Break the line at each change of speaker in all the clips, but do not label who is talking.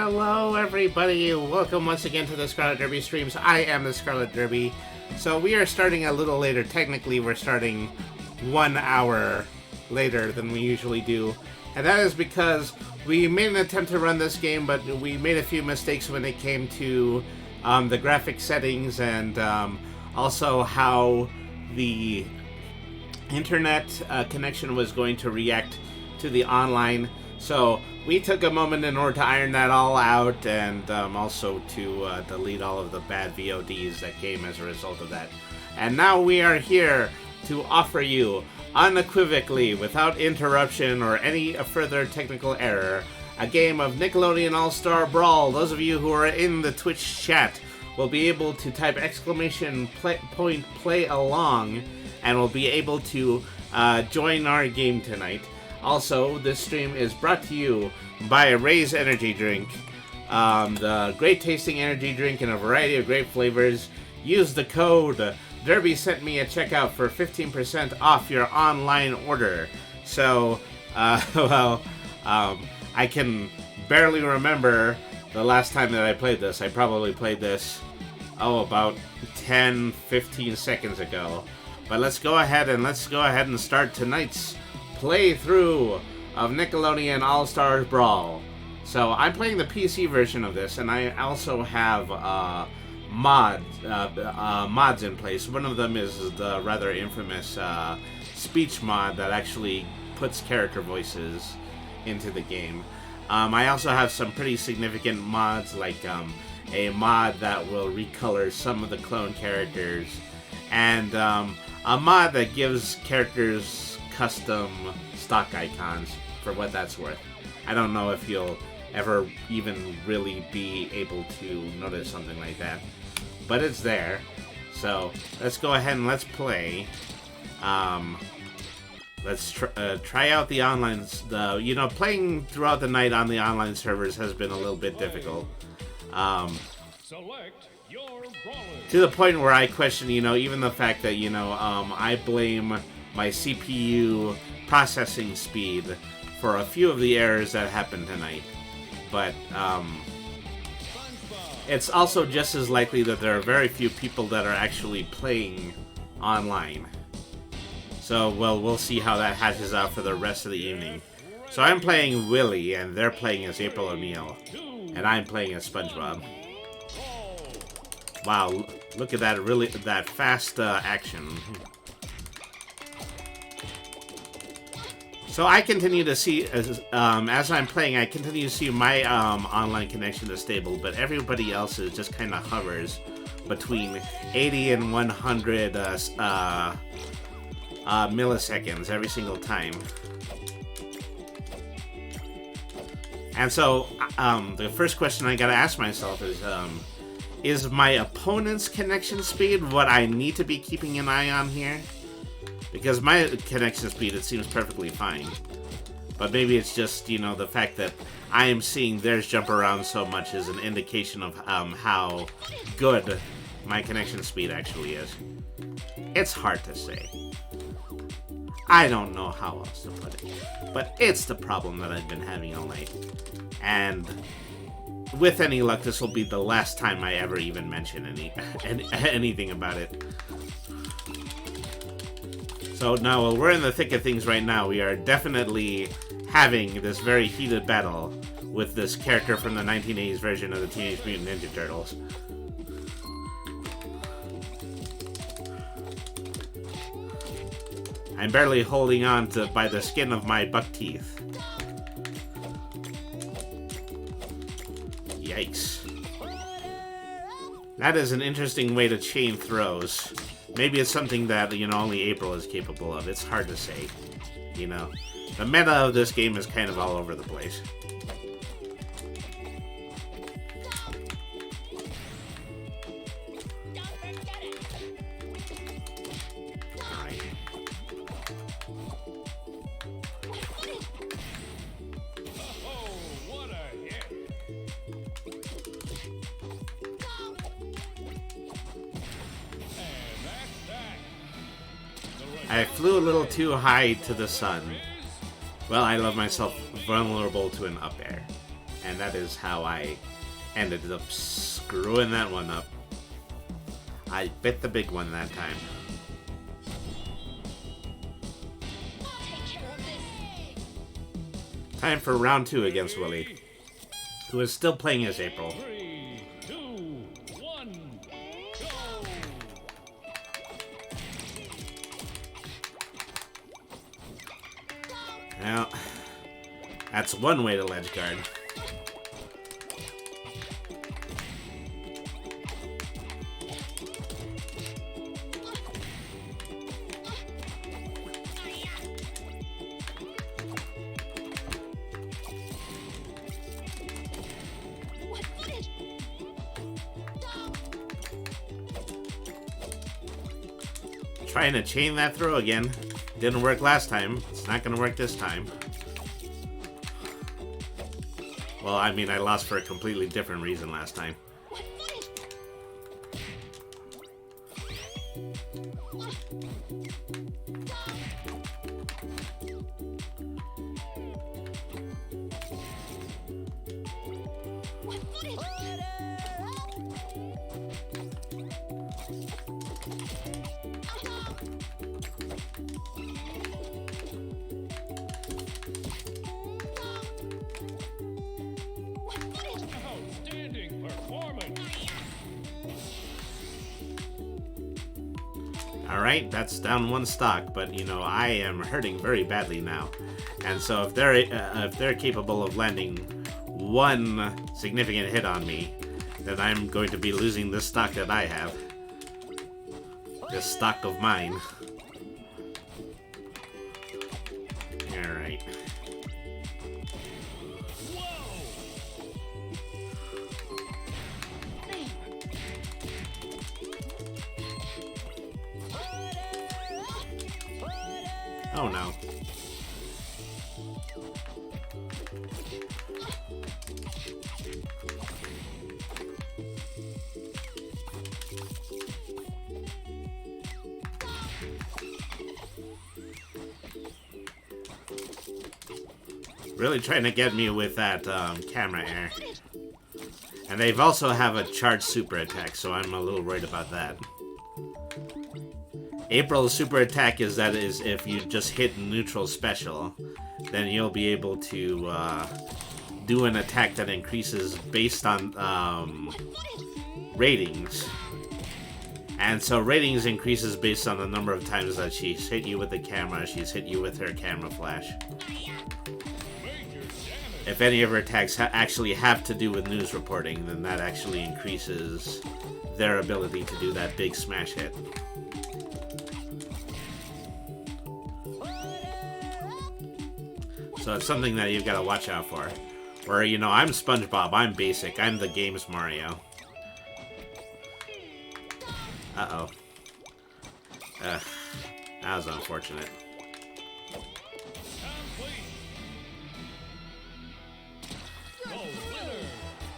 Hello everybody, welcome once again to the Scarlet Derby streams. I am the Scarlet Derby. So we are starting a little later. Technically we're starting 1 hour later than we usually do. And that is because we made an attempt to run this game, but we made a few mistakes when it came to the graphic settings and also how the internet connection was going to react to the online. So we took a moment in order to iron that all out and also to delete all of the bad VODs that came as a result of that. And now we are here to offer you, unequivocally, without interruption or any further technical error, a game of Nickelodeon All-Star Brawl. Those of you who are in the Twitch chat will be able to type exclamation point play along and will be able to join our game tonight. Also, this stream is brought to you by Ray's Energy Drink. The great tasting energy drink in a variety of great flavors. Use the code Derby sent me at checkout for 15% off your online order. So, I can barely remember the last time that I played this. I probably played this, about 10-15 seconds ago. But let's go ahead and start tonight's playthrough of Nickelodeon All-Stars Brawl. So I'm playing the PC version of this, and I also have mods in place. One of them is the rather infamous speech mod that actually puts character voices into the game. I also have some pretty significant mods, like a mod that will recolor some of the clone characters, and a mod that gives characters custom stock icons, for what that's worth. I don't know if you'll ever even really be able to notice something like that, but it's there. So let's go ahead and let's play. Let's try out the online. Playing throughout the night on the online servers has been a little bit difficult.
Select your brawler.
To the point where I question, even the fact that, I blame my CPU processing speed for a few of the errors that happened tonight. But it's also just as likely that there are very few people that are actually playing online. So, we'll see how that hashes out for the rest of the evening. So I'm playing Willy, and they're playing as April O'Neil. And I'm playing as Spongebob. Wow, look at that, that fast action. So I continue to see, as I'm playing, I continue to see my online connection is stable, but everybody else's just kind of hovers between 80 and 100 milliseconds every single time. And so the first question I gotta ask myself is my opponent's connection speed what I need to be keeping an eye on here? Because my connection speed, it seems perfectly fine. But maybe it's just, the fact that I am seeing theirs jump around so much is an indication of how good my connection speed actually is. It's hard to say. I don't know how else to put it. But it's the problem that I've been having all night. And with any luck, this will be the last time I ever even mention anything about it. So now, while we're in the thick of things right now, we are definitely having this very heated battle with this character from the 1980s version of the Teenage Mutant Ninja Turtles. I'm barely holding on by the skin of my buck teeth. Yikes. That is an interesting way to chain throws. Maybe it's something that, only April is capable of. It's hard to say. The meta of this game is kind of all over the place. Alright.
Oh, what a hit. And that's that.
I flew a little too high to the sun. Well, I love myself vulnerable to an up air. And that is how I ended up screwing that one up. I bit the big one that time. Time for round 2 against Willie, who is still playing as April.
3, 2, 1, go!
Well, that's one way to ledge guard. Trying to chain that throw again. Didn't work last time. It's not going to work this time. Well, I mean, I lost for a completely different reason last time.
Outstanding performance!
Alright, that's down one stock, but you know, I am hurting very badly now. And so if they're capable of landing one significant hit on me, then I'm going to be losing this stock that I have. This stock of mine. Alright. Oh no. Really trying to get me with that camera error. And they've also have a charged super attack, so I'm a little worried about that. April's super attack is if you just hit neutral special, then you'll be able to do an attack that increases based on ratings. And so ratings increases based on the number of times that she's hit you with the camera, she's hit you with her camera flash. If any of her attacks actually have to do with news reporting, then that actually increases their ability to do that big smash hit. So it's something that you've got to watch out for. Where, you know, I'm Spongebob, I'm basic, I'm the game's Mario. Uh-oh. That was unfortunate.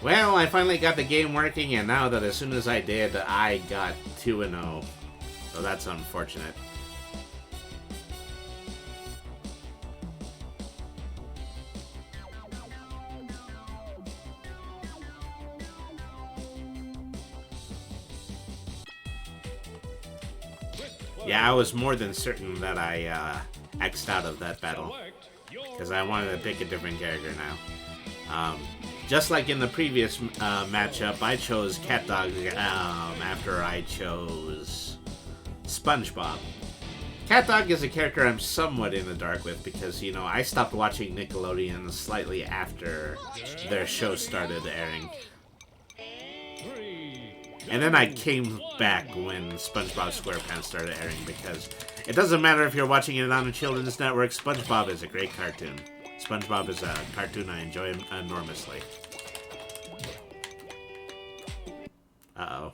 Well, I finally got the game working, and now that as soon as I did, I got 2-0. So that's unfortunate. Yeah, I was more than certain that I X'd out of that battle. Because I wanted to pick a different character now. Just like in the previous matchup, I chose CatDog after I chose SpongeBob. CatDog is a character I'm somewhat in the dark with because, you know, I stopped watching Nickelodeon slightly after their show started airing. And then I came back when SpongeBob SquarePants started airing because it doesn't matter if you're watching it on a children's network, SpongeBob is a great cartoon. SpongeBob is a cartoon I enjoy enormously. Uh-oh.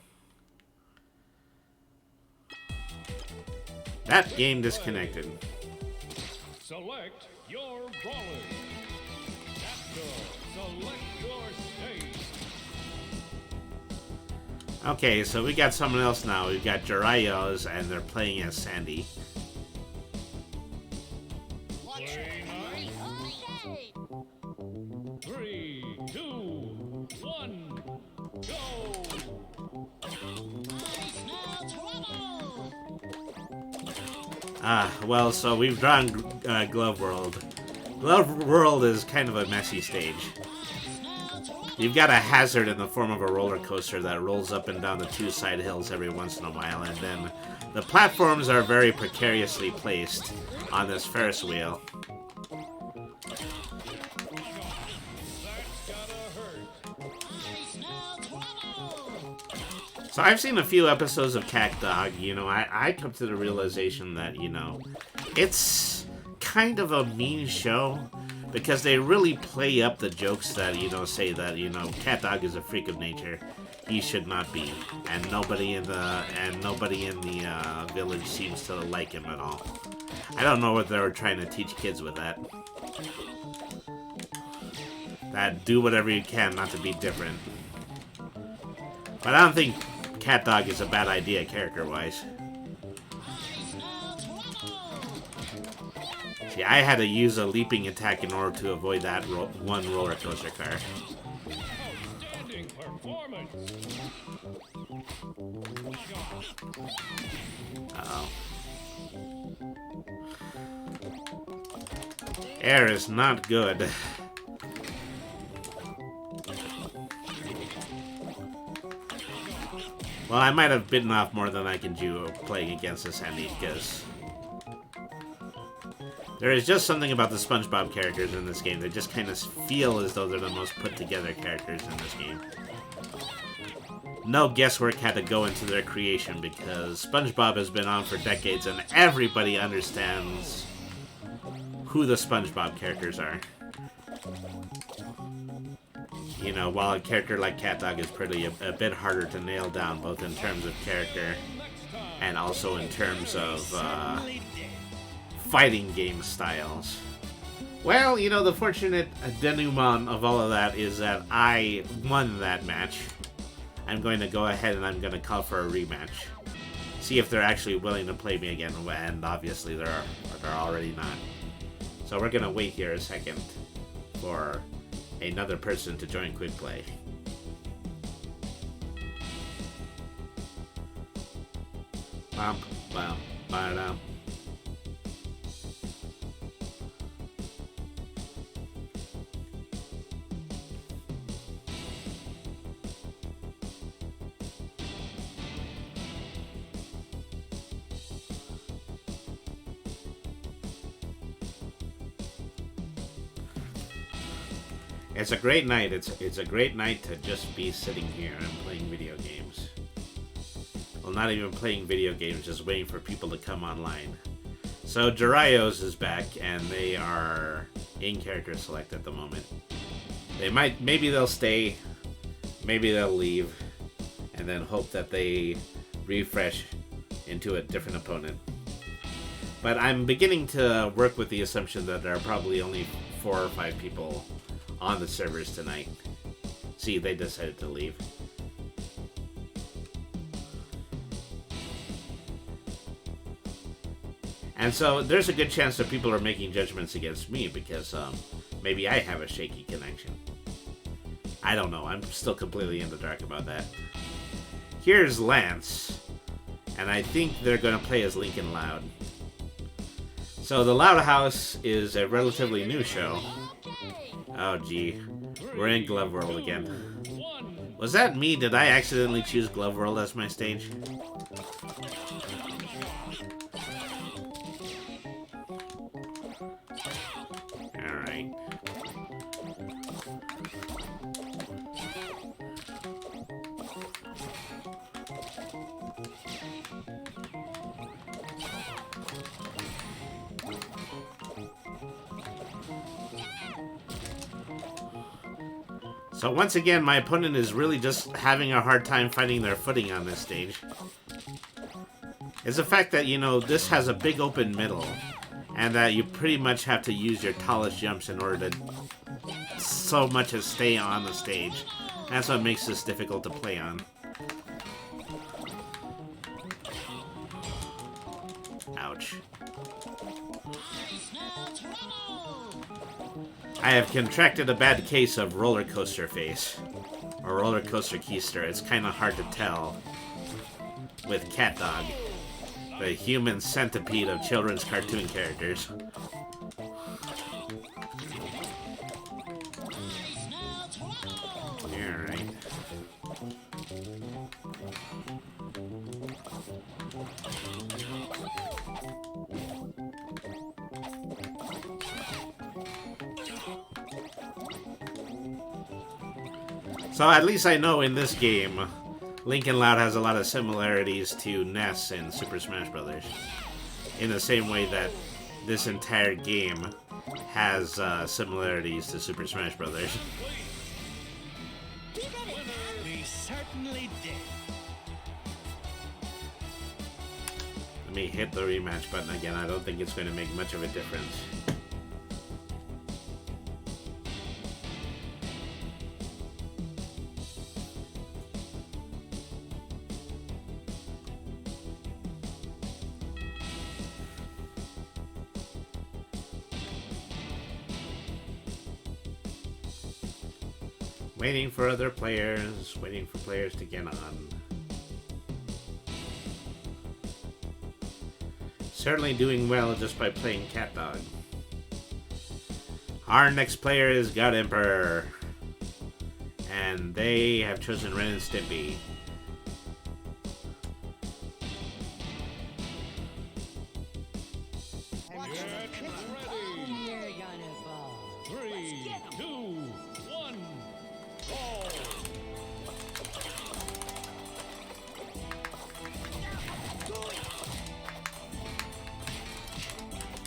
That game disconnected.
Select your brawler. Chapter. Select your stage.
Okay, so we got someone else now. We've got Jiraiya's, and they're playing as Sandy.
Play nice. 3, 2,
Well, so we've drawn Glove World. Glove World is kind of a messy stage. You've got a hazard in the form of a roller coaster that rolls up and down the two side hills every once in a while, and then the platforms are very precariously placed on this Ferris wheel. So I've seen a few episodes of Cat Dog. You know, I come to the realization that, you know, it's kind of a mean show because they really play up the jokes that, you know, say that, you know, Cat Dog is a freak of nature. He should not be, and nobody in the village seems to like him at all. I don't know what they were trying to teach kids with that. That do whatever you can not to be different. But I don't think Cat Dog is a bad idea character-wise. See, I had to use a leaping attack in order to avoid that one roller coaster car.
Outstanding performance.
Uh-oh. Air is not good. Well, I might have bitten off more than I can chew playing against this Andy, because there is just something about the Spongebob characters in this game that just kind of feel as though they're the most put-together characters in this game. No guesswork had to go into their creation because SpongeBob has been on for decades and everybody understands who the SpongeBob characters are. You know, while a character like Cat Dog is pretty a bit harder to nail down, both in terms of character and also in terms of fighting game styles. Well, you know, the fortunate denouement of all of that is that I won that match. I'm going to go ahead and I'm going to call for a rematch. See if they're actually willing to play me again, and obviously they're already not. So we're going to wait here a second for another person to join Quick Play. Bum, bum, ba-dum. It's a great night. It's a great night to just be sitting here and playing video games. Well, not even playing video games, just waiting for people to come online. So Jiraiya's is back, and they are in character select at the moment. Maybe they'll stay, maybe they'll leave, and then hope that they refresh into a different opponent. But I'm beginning to work with the assumption that there are probably only 4 or 5 people on the servers tonight. See, they decided to leave. And so there's a good chance that people are making judgments against me because maybe I have a shaky connection. I don't know. I'm still completely in the dark about that. Here's Lance, and I think they're going to play as Lincoln Loud. So the Loud House is a relatively new show. Oh gee, we're in Glove World again. Was that me? Did I accidentally choose Glove World as my stage? Alright. So once again, my opponent is really just having a hard time finding their footing on this stage. It's the fact that, you know, this has a big open middle, and that you pretty much have to use your tallest jumps in order to so much as stay on the stage. That's what makes this difficult to play on. Ouch. I have contracted a bad case of roller coaster face, or roller coaster keister. It's kind of hard to tell with Cat Dog. The human centipede of children's cartoon characters. Alright. So at least I know in this game, Lincoln Loud has a lot of similarities to Ness in Super Smash Bros. In the same way that this entire game has similarities to Super Smash Bros.
We certainly did.
Let me hit the rematch button again. I don't think it's going to make much of a difference. Waiting for other players, waiting for players to get on. Certainly doing well just by playing Cat Dog. Our next player is God Emperor. And they have chosen Ren and Stimpy.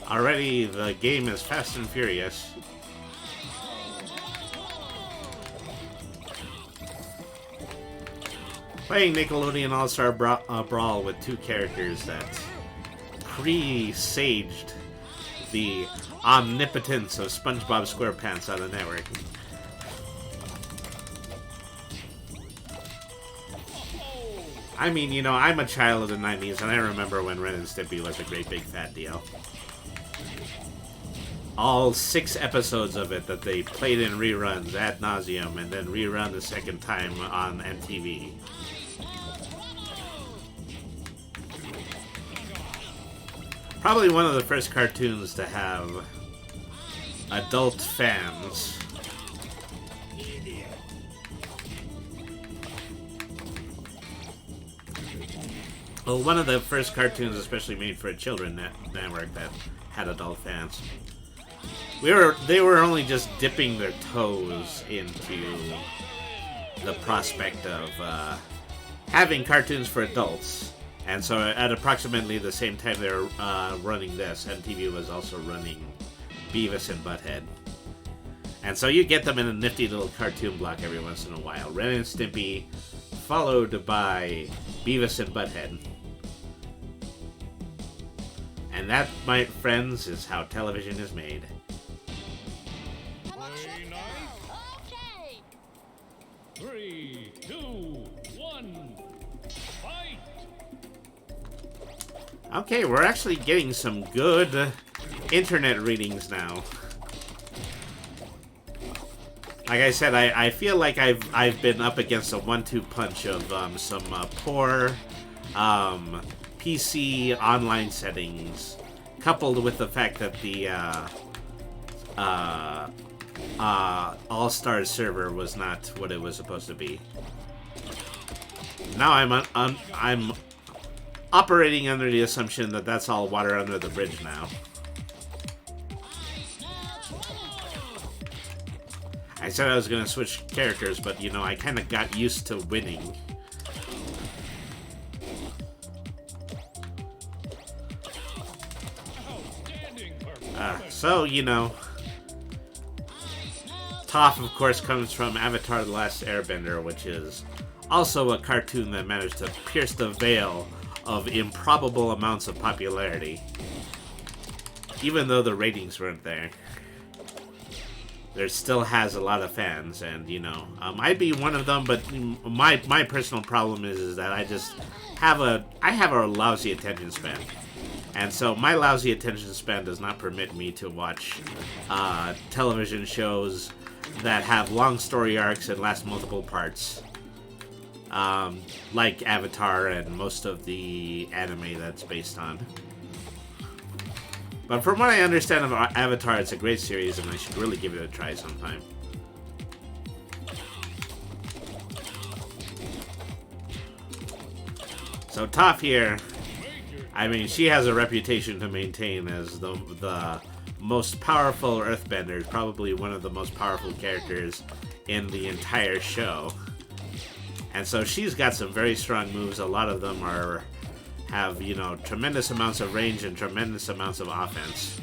Already, the game is fast and furious. Playing Nickelodeon All-Star Brawl with two characters that presaged the omnipotence of Spongebob SquarePants on the network. I mean, you know, I'm a child of the 90s, and I remember when Ren and Stimpy was a great big fat deal. All 6 episodes of it that they played in reruns ad nauseum and then rerun the second time on MTV. Probably one of the first cartoons to have adult fans. Well, one of the first cartoons especially made for a children network that had adult fans. They were only just dipping their toes into the prospect of having cartoons for adults. And so at approximately the same time they were running this, MTV was also running Beavis and Butthead. And so you get them in a nifty little cartoon block every once in a while. Ren and Stimpy, followed by Beavis and Butthead. And that, my friends, is how television is made.
Okay. 3, 2, 1, fight!
Okay, we're actually getting some good internet readings now. Like I said, I feel like I've been up against a 1-2 punch of some poor PC online settings, coupled with the fact that the All-Star server was not what it was supposed to be. Now I'm operating under the assumption that that's all water under the bridge now. I said I was going to switch characters, but, you know, I kind of got used to winning. So, you know, Toph, of course, comes from Avatar: The Last Airbender, which is also a cartoon that managed to pierce the veil of improbable amounts of popularity. Even though the ratings weren't there. There still has a lot of fans, and, you know, I'd be one of them, but my personal problem is that I have a lousy attention span. And so my lousy attention span does not permit me to watch television shows that have long story arcs and last multiple parts. like Avatar and most of the anime that's based on. But from what I understand of Avatar, it's a great series, and I should really give it a try sometime. So Toph here, I mean, she has a reputation to maintain as the most powerful Earthbender, probably one of the most powerful characters in the entire show. And so she's got some very strong moves. A lot of them have, you know, tremendous amounts of range and tremendous amounts of offense.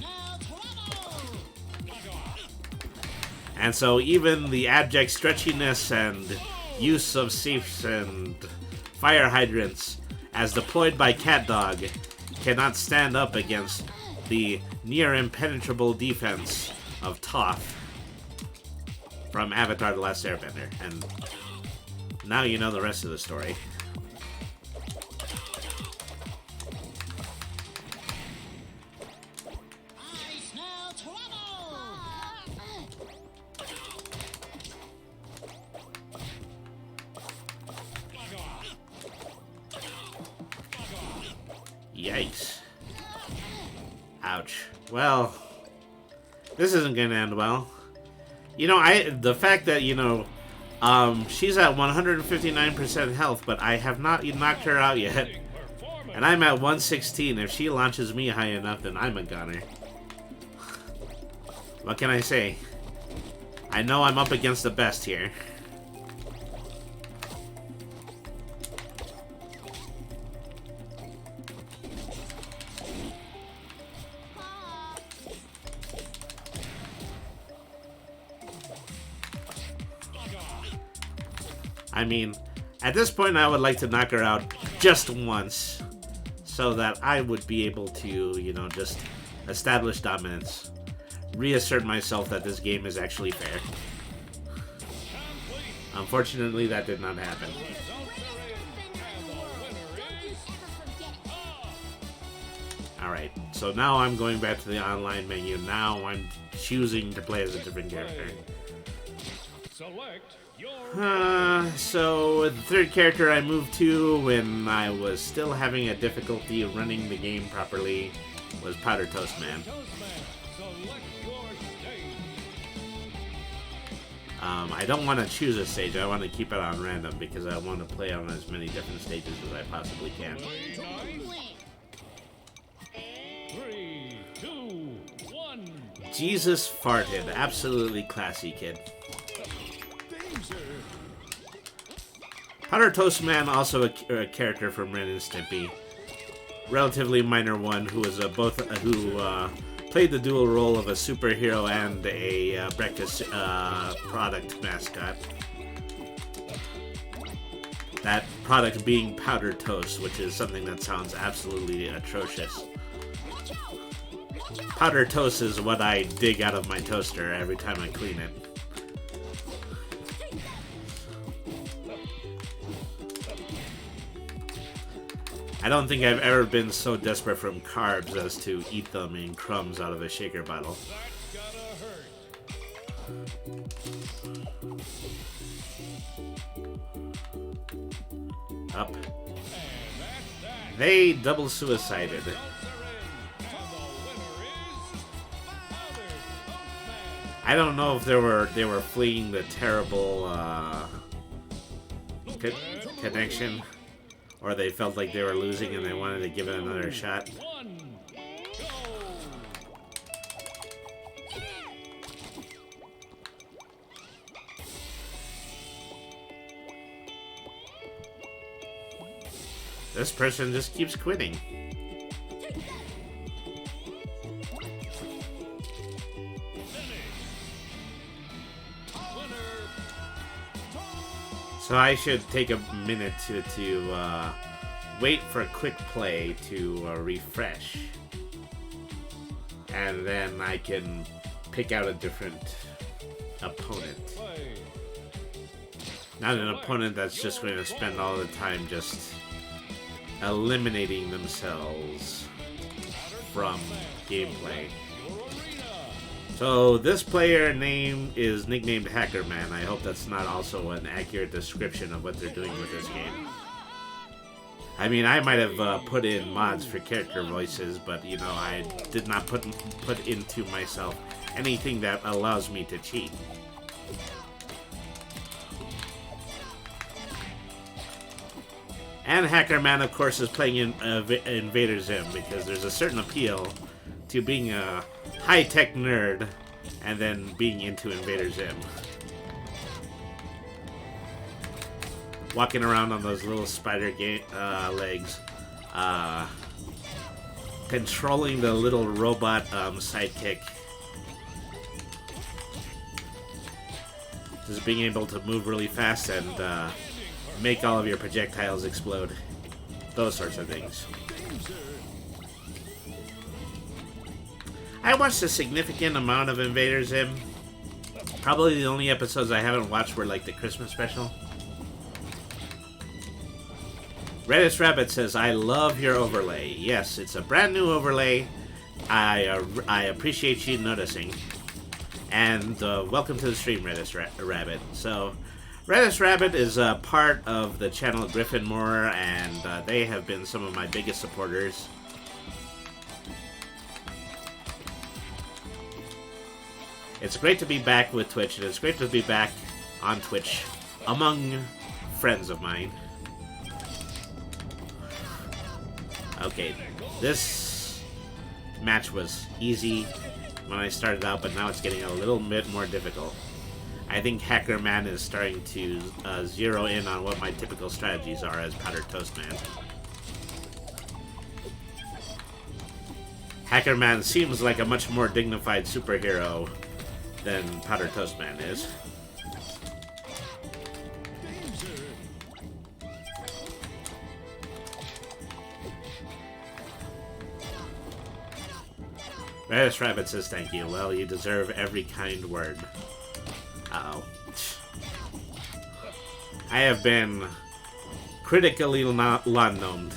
And so even the abject stretchiness and use of safes and fire hydrants as deployed by CatDog cannot stand up against the near impenetrable defense of Toph from Avatar: The Last Airbender. And now you know the rest of the story. Yikes. Ouch. Well, this isn't gonna end well. You know, the fact that, you know, she's at 159% health, but I have not knocked her out yet. And I'm at 116. If she launches me high enough, then I'm a gunner. What can I say? I know I'm up against the best here. I mean, at this point I would like to knock her out just once so that I would be able to, you know, just establish dominance. Reassert myself that this game is actually fair. Unfortunately, that did not happen. Alright, so now I'm going back to the online menu. Now I'm choosing to play as a different character. So the third character I moved to when I was still having a difficulty running the game properly was Powder Toast Man. I don't want to choose a stage. I want to keep it on random because I want to play on as many different stages as I possibly can.
3, 2, 1.
Jesus farted. Absolutely classy, kid. Powder Toast Man, also a character from Ren and Stimpy. Relatively minor one who was played the dual role of a superhero and a breakfast product mascot. That product being powdered toast, which is something that sounds absolutely atrocious. Powdered toast is what I dig out of my toaster every time I clean it. I don't think I've ever been so desperate from carbs as to eat them in crumbs out of a shaker bottle. Up. They double suicided. I don't know if they were fleeing the terrible connection, or they felt like they were losing and they wanted to give it another shot. This person just keeps quitting. So I should take a minute to wait for a quick play to refresh. And then I can pick out a different opponent. Not an opponent that's just going to spend all the time just eliminating themselves from gameplay. So this player name is nicknamed Hacker Man. I hope that's not also an accurate description of what they're doing with this game. I mean, I might have put in mods for character voices, but you know, I did not put into myself anything that allows me to cheat. And Hacker Man, of course, is playing in Invader Zim because there's a certain appeal to being a high-tech nerd and then being into Invader Zim. Walking around on those little spider legs, controlling the little robot sidekick, just being able to move really fast and make all of your projectiles explode. Those sorts of things. I watched a significant amount of Invader Zim. Probably the only episodes I haven't watched were like the Christmas special. Redis Rabbit says, I love your overlay. Yes, it's a brand new overlay. I appreciate you noticing. And welcome to the stream, Redis Rabbit. So, Redis Rabbit is a part of the channel Griffin Moore, and they have been some of my biggest supporters. It's great to be back with Twitch, and it's great to be back on Twitch among friends of mine. Okay, this match was easy when I started out, but now it's getting a little bit more difficult. I think Hacker Man is starting to zero in on what my typical strategies are as Powdered Toast Man. Hacker Man seems like a much more dignified superhero than Powdered Toast Man is. Redis Rabbit says thank you. Well, you deserve every kind word. Uh-oh. I have been critically lawn-gnomed.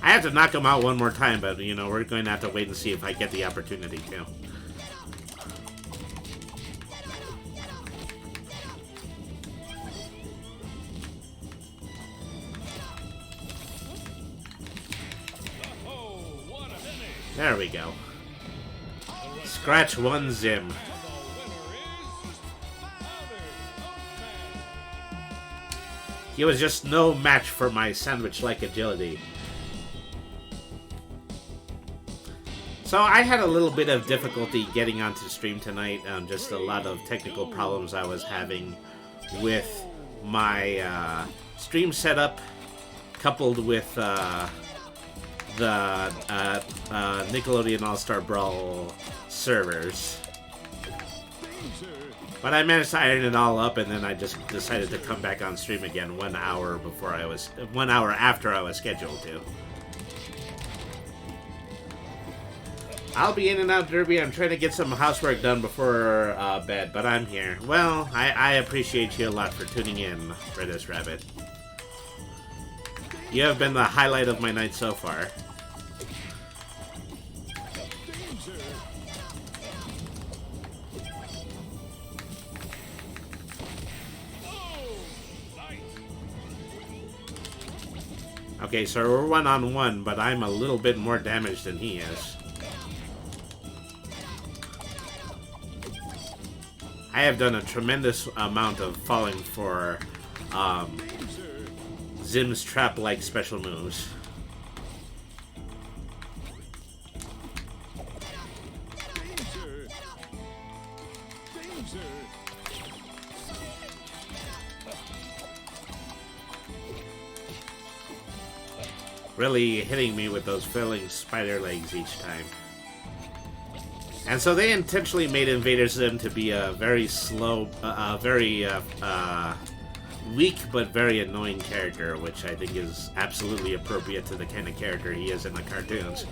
I have to knock him out one more time, but, you know, we're going to have to wait and see if I get the opportunity to. There we go. Scratch one Zim. He was just no match for my sandwich-like agility. So I had a little bit of difficulty getting onto stream tonight. Just a lot of technical problems I was having with my stream setup, coupled with the Nickelodeon All-Star Brawl servers. But I managed to iron it all up, and then I just decided to come back on stream again 1 hour after I was scheduled to. I'll be in and out, Derby. I'm trying to get some housework done before bed, but I'm here. Well, I appreciate you a lot for tuning in, Redis Rabbit. You have been the highlight of my night so far. Okay, so we're 1-on-1, but I'm a little bit more damaged than he is. I have done a tremendous amount of falling for Zim's trap-like special moves. Really hitting me with those filling spider legs each time. And so they intentionally made Invader Zim to be a very slow, very weak but very annoying character, which I think is absolutely appropriate to the kind of character he is in the cartoons.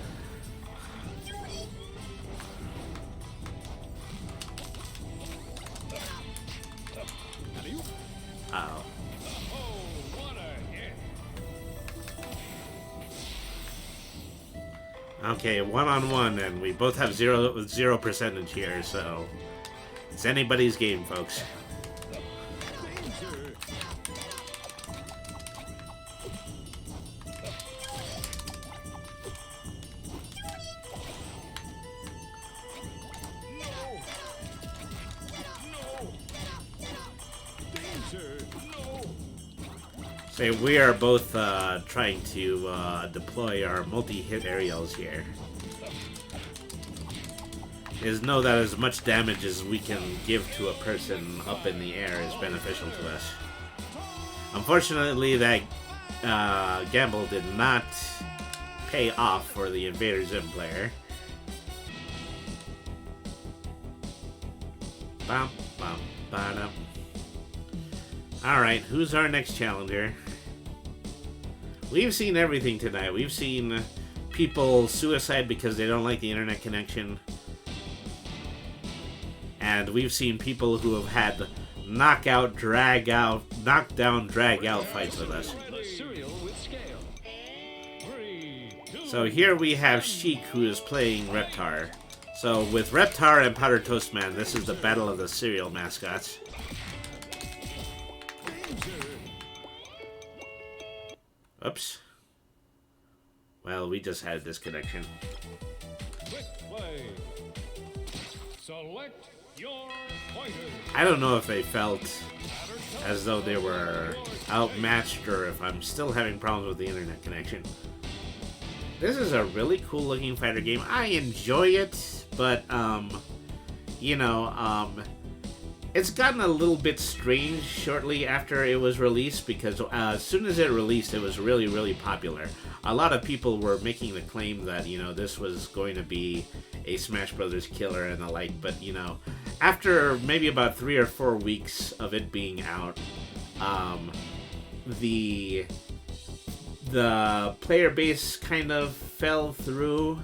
Uh-oh. Okay, 1-on-1, and we both have zero percentage here, so it's anybody's game, folks. So we are both trying to deploy our multi-hit aerials here. Is know that as much damage as we can give to a person up in the air is beneficial to us. Unfortunately, that gamble did not pay off for the Invader Zim player. Bum, bum, ba-dum. Alright, who's our next challenger? We've seen everything tonight. We've seen people suicide because they don't like the internet connection. And we've seen people who have had knockdown, drag out fights with us. So here we have Chic, who is playing Reptar. So with Reptar and Powder Toast Man, this is the battle of the cereal mascots. Oops. Well, we just had a disconnection.
Quick play. Select your fighters.
I don't know if they felt as though they were outmatched or if I'm still having problems with the internet connection. This is a really cool looking fighter game. I enjoy it, but it's gotten a little bit strange shortly after it was released because as soon as it released, it was really, really popular. A lot of people were making the claim that, this was going to be a Smash Brothers killer and the like, but, after maybe about 3 or 4 weeks of it being out, the player base kind of fell through.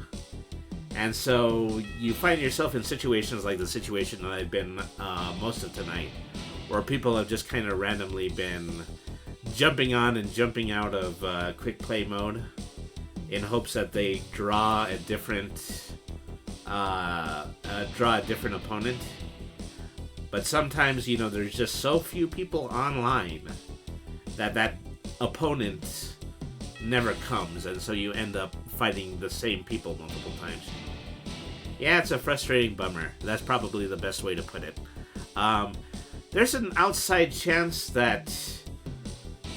And so you find yourself in situations like the situation that I've been most of tonight, where people have just kind of randomly been jumping on and jumping out of quick play mode in hopes that they draw a different opponent. But sometimes, there's just so few people online that opponent never comes, and so you end up fighting the same people multiple times. Yeah, it's a frustrating bummer. That's probably the best way to put it. There's an outside chance that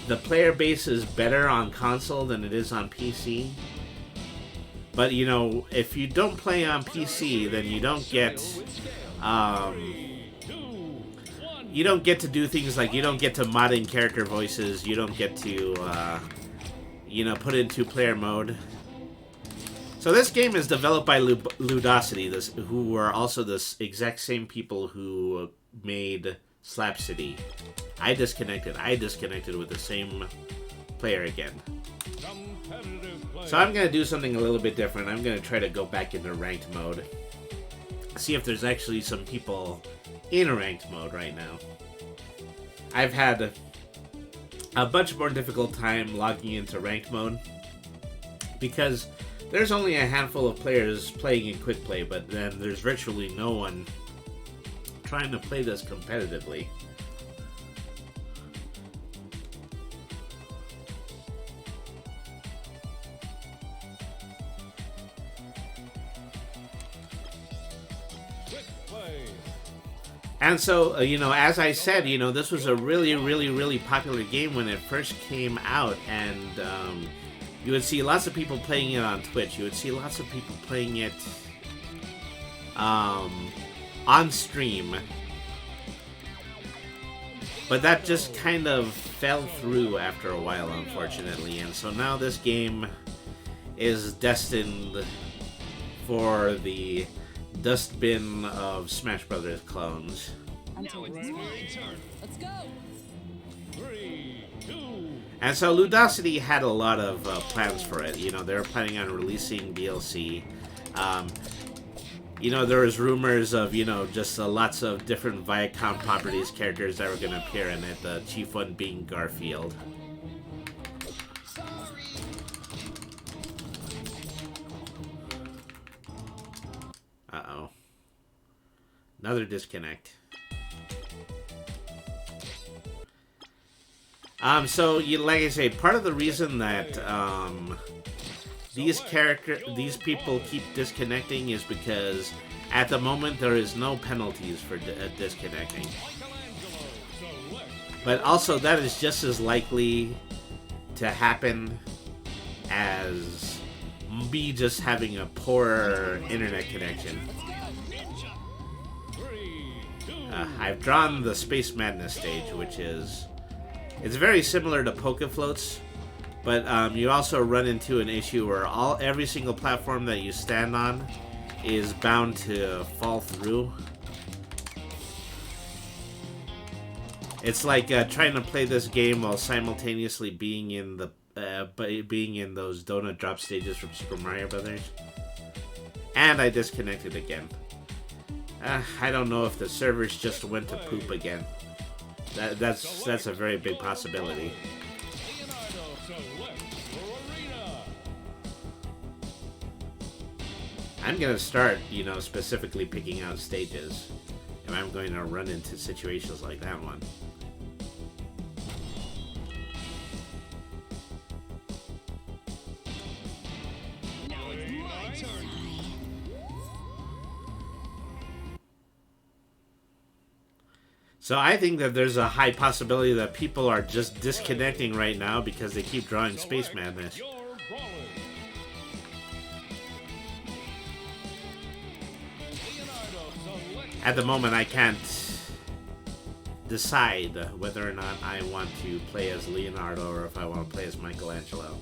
the player base is better on console than it is on PC. But, if you don't play on PC, then you don't get to do things like you don't get to mod in character voices, you don't get to put in two-player mode. So this game is developed by Ludosity, who are also the exact same people who made Slap City. I disconnected with the same player again. So I'm going to do something a little bit different. I'm going to try to go back into ranked mode. See if there's actually some people in ranked mode right now. I've had a much more difficult time logging into ranked mode because there's only a handful of players playing in quick play, but then there's virtually no one trying to play this competitively. And so, as I said, this was a really, really, really popular game when it first came out, and you would see lots of people playing it on Twitch. You would see lots of people playing it on stream. But that just kind of fell through after a while, unfortunately. And so now this game is destined for the dustbin of Smash Brothers clones.
Let's go.
3, 2.
And so Ludosity had a lot of plans for it. They were planning on releasing DLC. There was rumors of, just lots of different Viacom properties characters that were going to appear in it, the chief one being Garfield. Another disconnect. So like I say, part of the reason that these people keep disconnecting is because at the moment there is no penalties for disconnecting. But also that is just as likely to happen as me just having a poor internet connection. I've drawn the Space Madness stage, which is... It's very similar to Poke Floats, but you also run into an issue where every single platform that you stand on is bound to fall through. It's like trying to play this game while simultaneously being in those donut drop stages from Super Mario Brothers. And I disconnected again. I don't know if the servers just went to poop again. That's a very big possibility. I'm gonna start, specifically picking out stages, and I'm going to run into situations like that one. So I think that there's a high possibility that people are just disconnecting right now because they keep drawing Space Madness. At the moment, I can't decide whether or not I want to play as Leonardo or if I want to play as Michelangelo.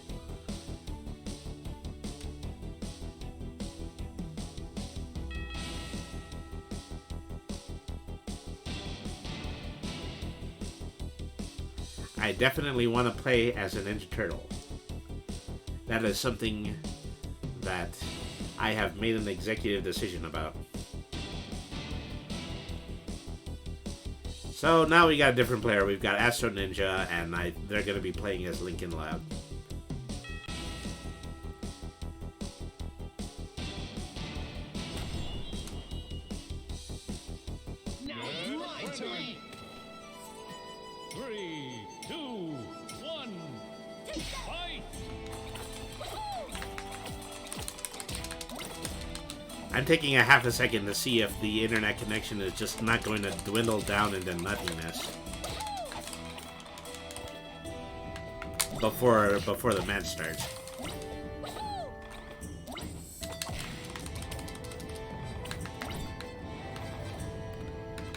I definitely want to play as a Ninja Turtle. That is something that I have made an executive decision about. So now we got a different player. We've got Astro Ninja, and they're going to be playing as Lincoln Loud. I'm taking a half a second to see if the internet connection is just not going to dwindle down into nothingness before the match starts.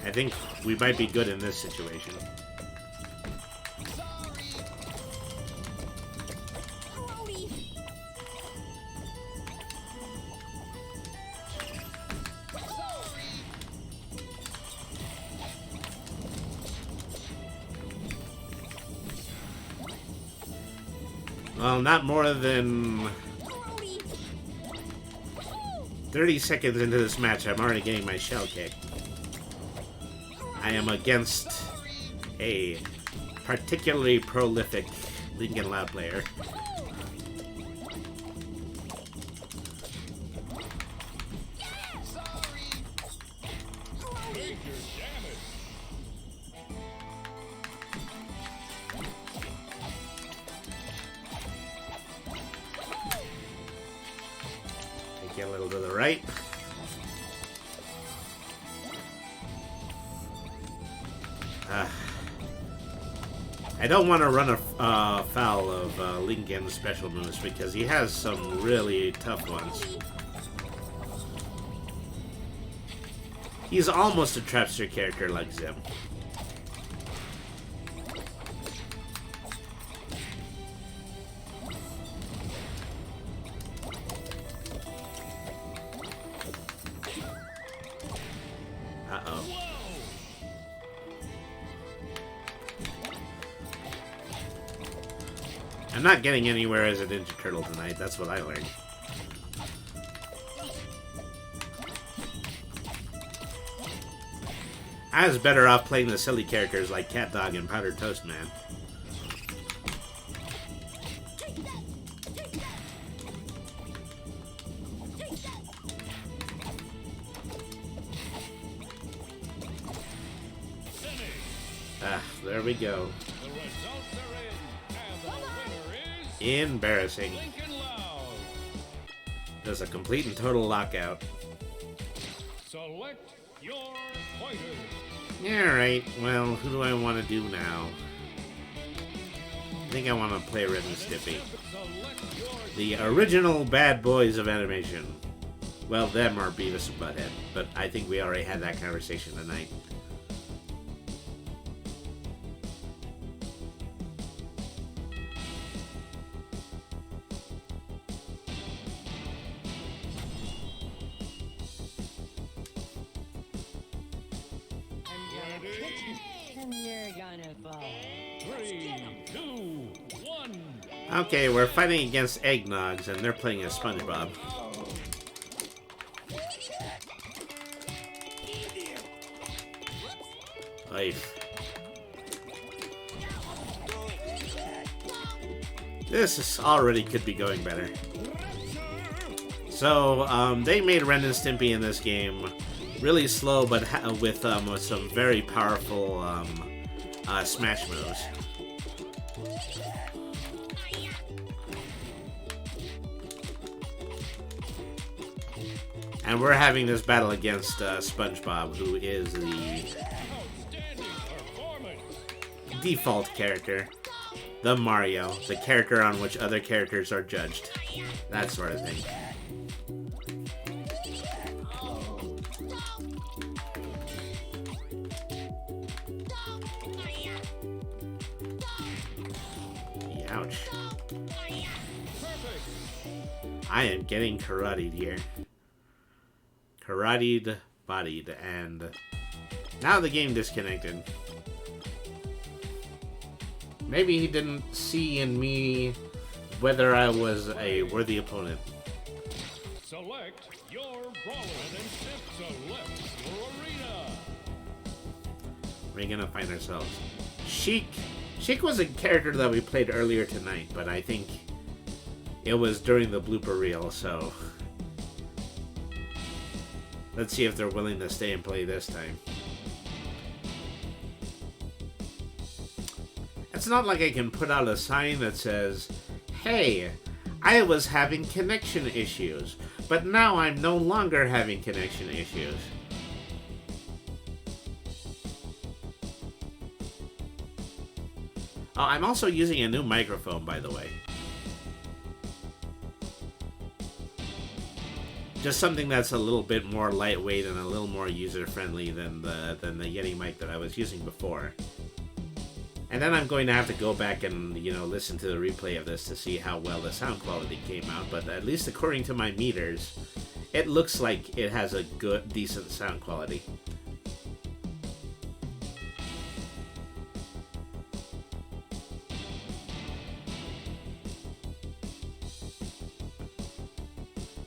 I think we might be good in this situation. Well, not more than 30 seconds into this match, I'm already getting my shell kicked. I am against a particularly prolific Lincoln Loud player. Get a little to the right. I don't want to run foul of Lincoln's special moves because he has some really tough ones. He's almost a Trapster character like Zim. I'm not getting anywhere as a Ninja Turtle tonight, that's what I learned. I was better off playing the silly characters like Cat Dog and Powdered Toast Man. we go.
The results are in, and the winner is
Embarrassing.
Lincoln Loud.
There's a complete and total lockout.
Select your pointers.
Alright, well, who do I want to do now? I think I want to play Ren and Stimpy.
Select your
The original bad boys of animation. Well, them are Beavis and Butthead, but I think we already had that conversation tonight.
And you're gonna fall.
3, 2, 1.
Okay, we're fighting against Eggnogs, and they're playing as Spongebob. Life. This is already could be going better. So, they made Ren and Stimpy in this game really slow, but with some very powerful smash moves. And we're having this battle against SpongeBob, who is the
Outstanding performance.
default character. The Mario, the character on which other characters are judged. That sort of thing. Ouch.
Perfect.
I am getting karate'd here. Karate'd, bodied, and now the game disconnected. Maybe he didn't see in me whether I was a worthy opponent.
Select your brawler and select your arena.
We're gonna find ourselves. Chic. Chic was a character that we played earlier tonight, but I think it was during the blooper reel, so let's see if they're willing to stay and play this time. It's not like I can put out a sign that says, "Hey, I was having connection issues, but now I'm no longer having connection issues." Oh, I'm also using a new microphone, by the way. Just something that's a little bit more lightweight and a little more user-friendly than the Yeti mic that I was using before. And then I'm going to have to go back and, listen to the replay of this to see how well the sound quality came out. But at least according to my meters, it looks like it has a good, decent sound quality.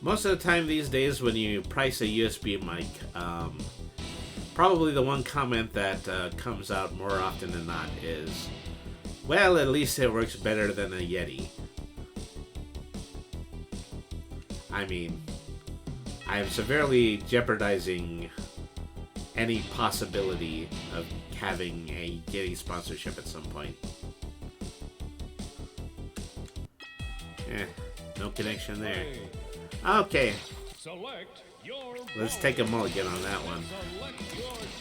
Most of the time these days when you price a USB mic, probably the one comment that comes out more often than not is, well, at least it works better than a Yeti. I mean, I am severely jeopardizing any possibility of having a Yeti sponsorship at some point. No connection there.
Play.
Okay,
Select your
let's
brawler
take a mulligan on that one.
and select your stage.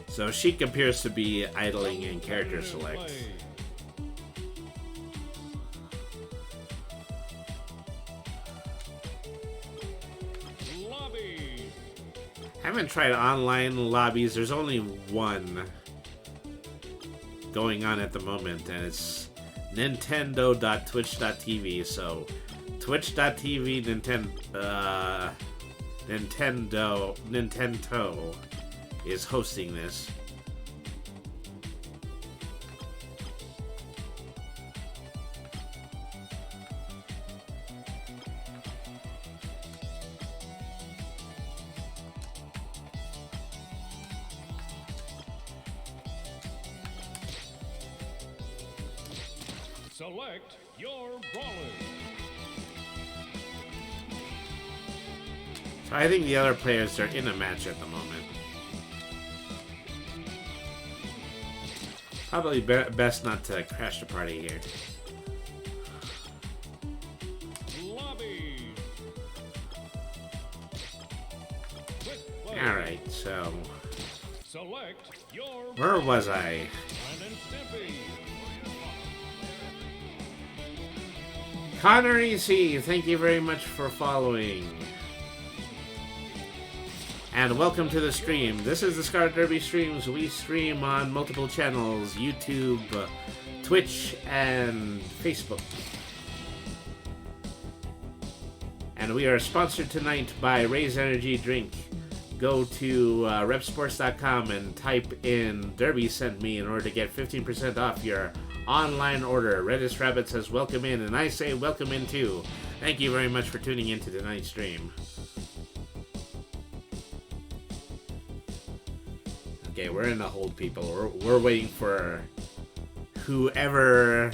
So Chic appears to be idling in character select.
Play. Lobby.
Haven't tried online lobbies. There's only one going on at the moment, and it's nintendo.twitch.tv. So twitch.tv Nintendo is hosting this.
Select your brawler.
So I think the other players are in a match at the moment. Probably best not to crash the party here.
Lobby.
Alright, so...
Select your
where was I?
Ren and Stimpy.
Connor EC, thank you very much for following. And welcome to the stream. This is the Scarlet Derby streams. We stream on multiple channels, YouTube, Twitch, and Facebook. And we are sponsored tonight by Raise Energy Drink. Go to repsports.com and type in Derby sent me in order to get 15% off your online order. Redis Rabbit says welcome in, and I say welcome in too. Thank you very much for tuning in to tonight's stream. Okay, we're in a hold, people. We're waiting for whoever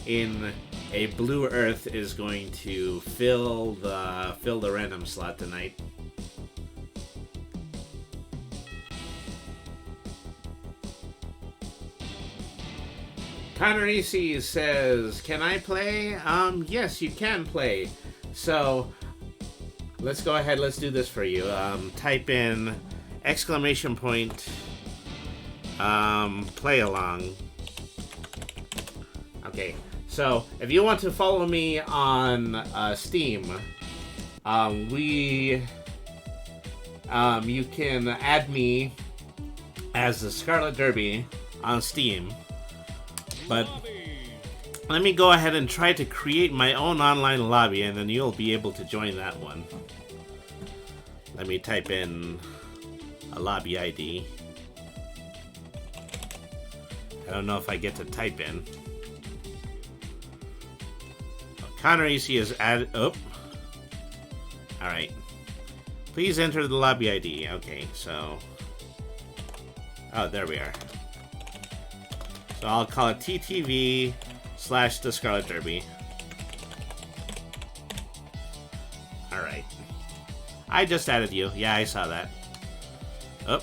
in a blue earth is going to fill the random slot tonight. Connor EC says, "Can I play?" Yes, you can play. So let's go ahead. Let's do this for you. Type in exclamation point. Play along. Okay, so if you want to follow me on Steam, you can add me as the Scarlet Derby on Steam. But let me go ahead and try to create my own online lobby, and then you'll be able to join that one. Let me type in a lobby ID. I don't know if I get to type in. Connor EC is added. Oh. Alright. Please enter the lobby ID. Okay, so. Oh, there we are. So I'll call it TTV/the Scarlet Derby. Alright. I just added you. Yeah, I saw that. Oh.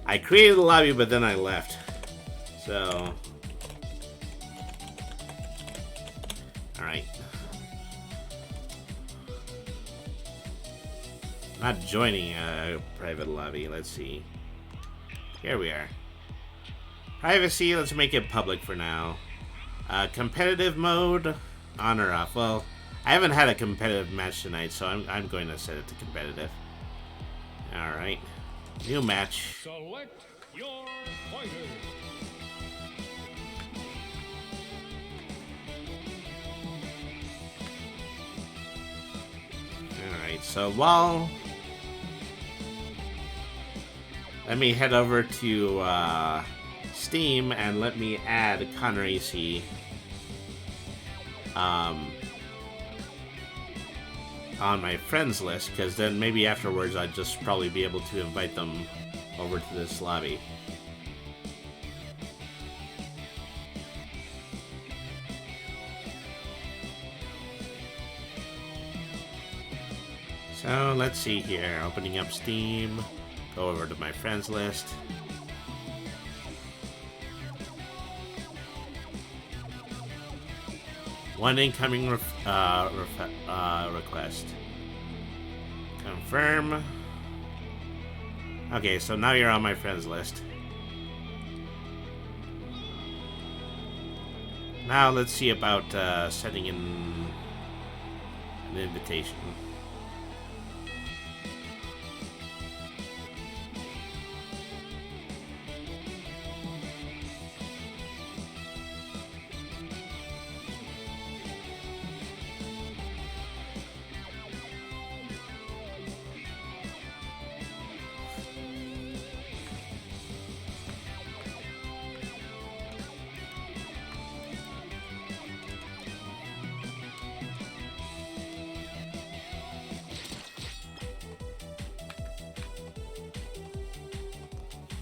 I created the lobby, but then I left. So... alright. Not joining a private lobby. Let's see. Here we are. Privacy, let's make it public for now. Competitive mode, on or off. Well, I haven't had a competitive match tonight, so I'm going to set it to competitive. Alright. New match.
Select your fighter.
Alright, so while... let me head over to Steam and let me add Connor EC on my friends list, because then maybe afterwards I'd just probably be able to invite them over to this lobby. So let's see here, opening up Steam, go over to my friends list. One incoming request. Confirm. Okay, so now you're on my friends list. Now let's see about setting in an invitation.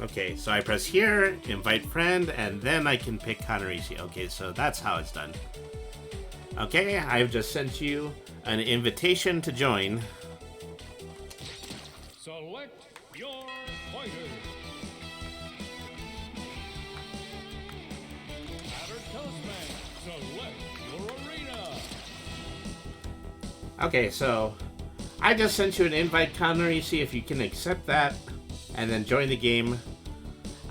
Okay, so I press here, invite friend, and then I can pick Connorisi. Okay, so that's how it's done. Okay, I've just sent you an invitation to join.
Select your fighter. Battered Toastman, select your arena.
Okay, so I just sent you an invite, Connorisi, if you can accept that and then join the game.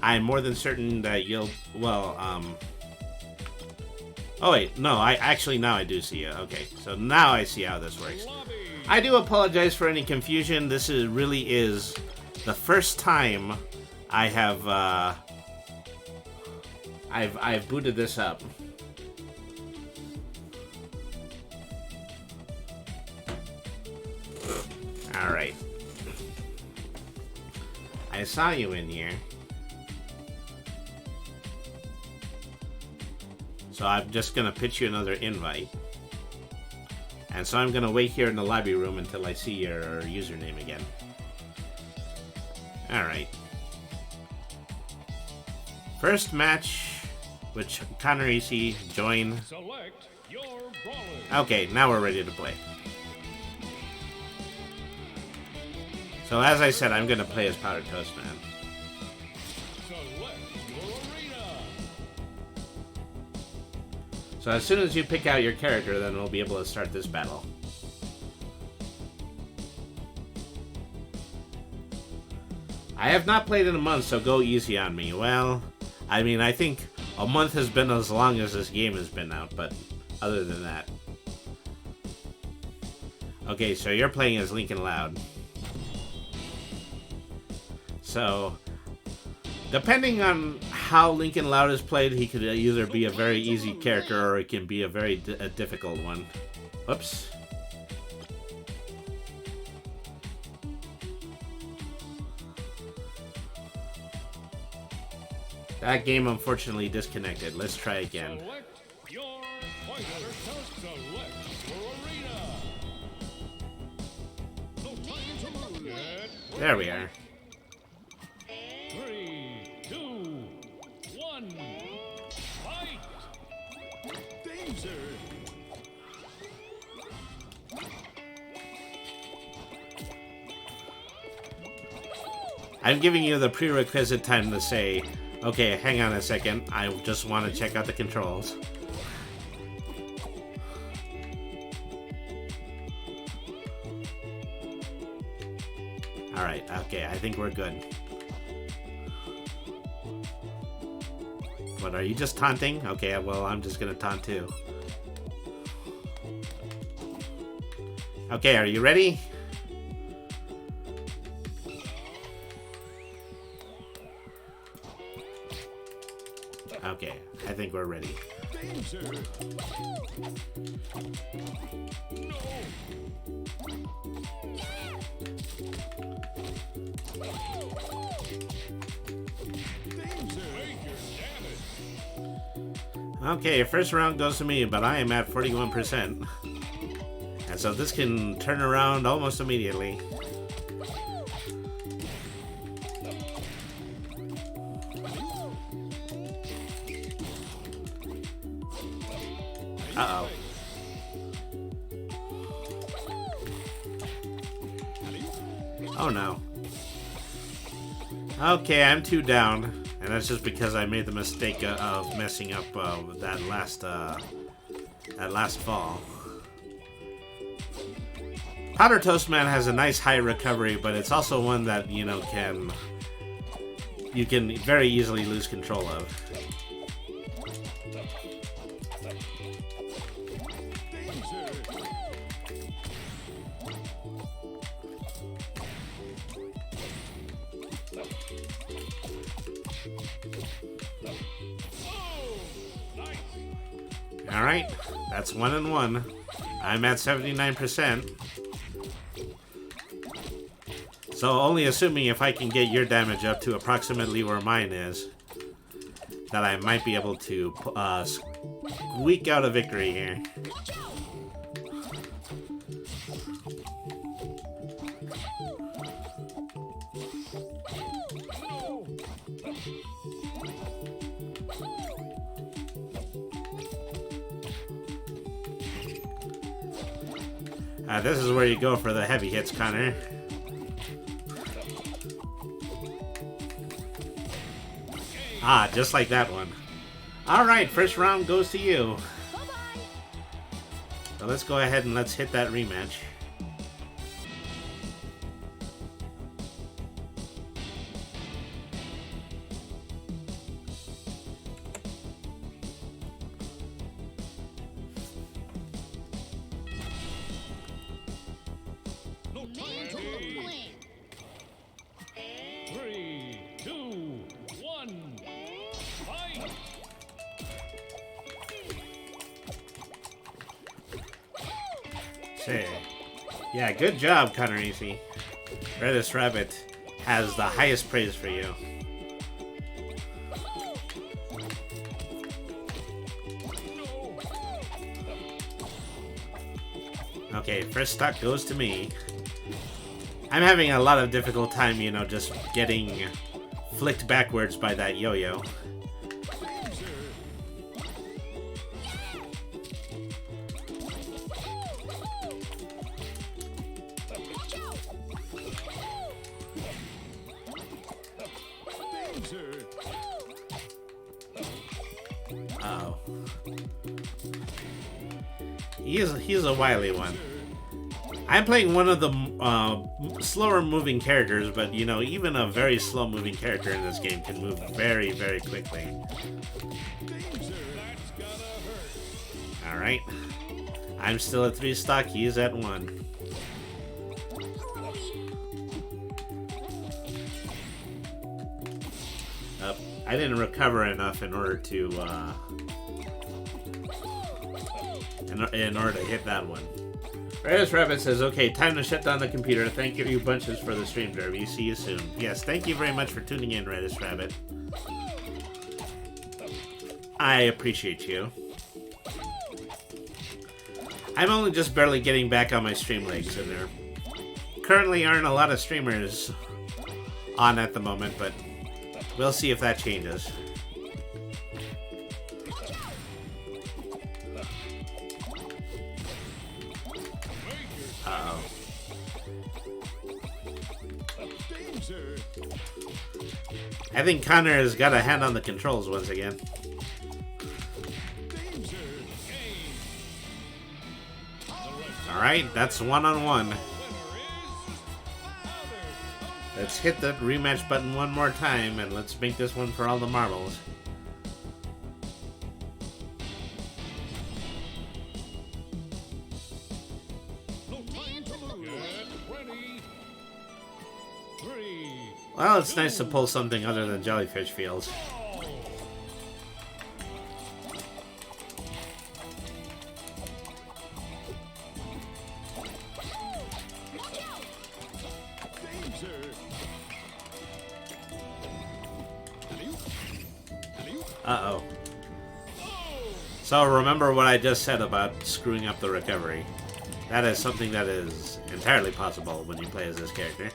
I'm more than certain that you'll, well, oh wait, no, now I do see it. Okay, so now I see how this works.
Lobby.
I do apologize for any confusion. This really is the first time I have, I've booted this up. Alright. I saw you in here. So I'm just gonna pitch you another invite. And so I'm gonna wait here in the lobby room until I see your username again. Alright. First match, which Connorisi, join.
Select your brawler.
Okay, now we're ready to play. So as I said, I'm gonna play as Powder Toast Man.
Select your arena.
So as soon as you pick out your character, then we'll be able to start this battle. I have not played in a month, so go easy on me. Well, I mean, I think a month has been as long as this game has been out, but other than that. Okay, so you're playing as Lincoln Loud. So, depending on how Lincoln Loud is played, he could either be a very easy character or it can be a very difficult one. Whoops. That game unfortunately disconnected. Let's try again.
Select your fighter. Select your arena. No time to lose.
There we are.
3, 2, 1. Fight! Danger!
I'm giving you the prerequisite time to say, okay, hang on a second, I just want to check out the controls. Alright, okay, I think we're good. What, are you just taunting? Okay, well, I'm just gonna taunt too. Okay, are you ready? Okay, I think we're ready.
Danger!
Okay, your first round goes to me, but I am at 41%. And so this can turn around almost immediately. Uh-oh. Oh no. Okay, I'm 2 down. And that's just because I made the mistake of messing up that last fall. Powder Toast Man has a nice high recovery, but it's also one that, you know, you can very easily lose control of. Alright, that's 1 and 1. I'm at 79%. So only assuming if I can get your damage up to approximately where mine is, that I might be able to squeak out a victory here. This is where you go for the heavy hits, Connor. Ah, just like that one. Alright, first round goes to you. So let's go ahead and let's hit that rematch.
No time to wait. 3, 2, 1, fight!
Say, yeah, good job, Connor Easy. Redis Rabbit has the highest praise for you. Okay, first stock goes to me. I'm having a lot of difficult time, you know, just getting flicked backwards by that yo-yo. Uh-oh. He's a wily one. I'm playing one of the slower moving characters, but you know, even a very slow moving character in this game can move very, very quickly. Alright. I'm still at 3 stock, he's at 1. I didn't recover enough in order to in order to hit that one. Redis Rabbit says, okay, time to shut down the computer. Thank you bunches for the stream, Derby. See you soon. Yes, thank you very much for tuning in, Redis Rabbit. I appreciate you. I'm only just barely getting back on my stream legs, and there currently aren't a lot of streamers on at the moment, but we'll see if that changes. Uh-oh. I think Connor has got a hand on the controls once again. Alright, that's 1-on-1. Let's hit the rematch button one more time, and let's make this one for all the marbles. Well, it's nice to pull something other than jellyfish fields. Uh-oh. So remember what I just said about screwing up the recovery. That is something that is entirely possible when you play as this character.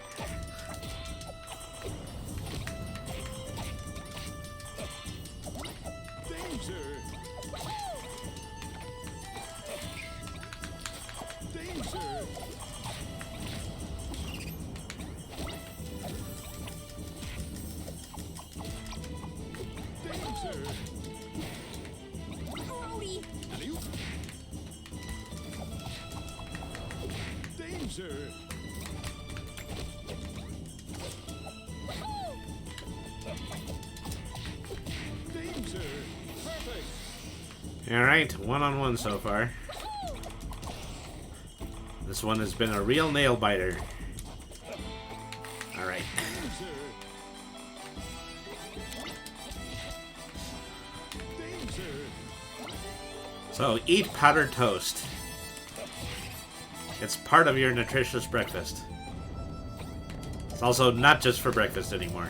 Alright, 1-on-1 so far. This one has been a real nail biter. Alright. So, eat powdered toast. It's part of your nutritious breakfast. It's also not just for breakfast anymore.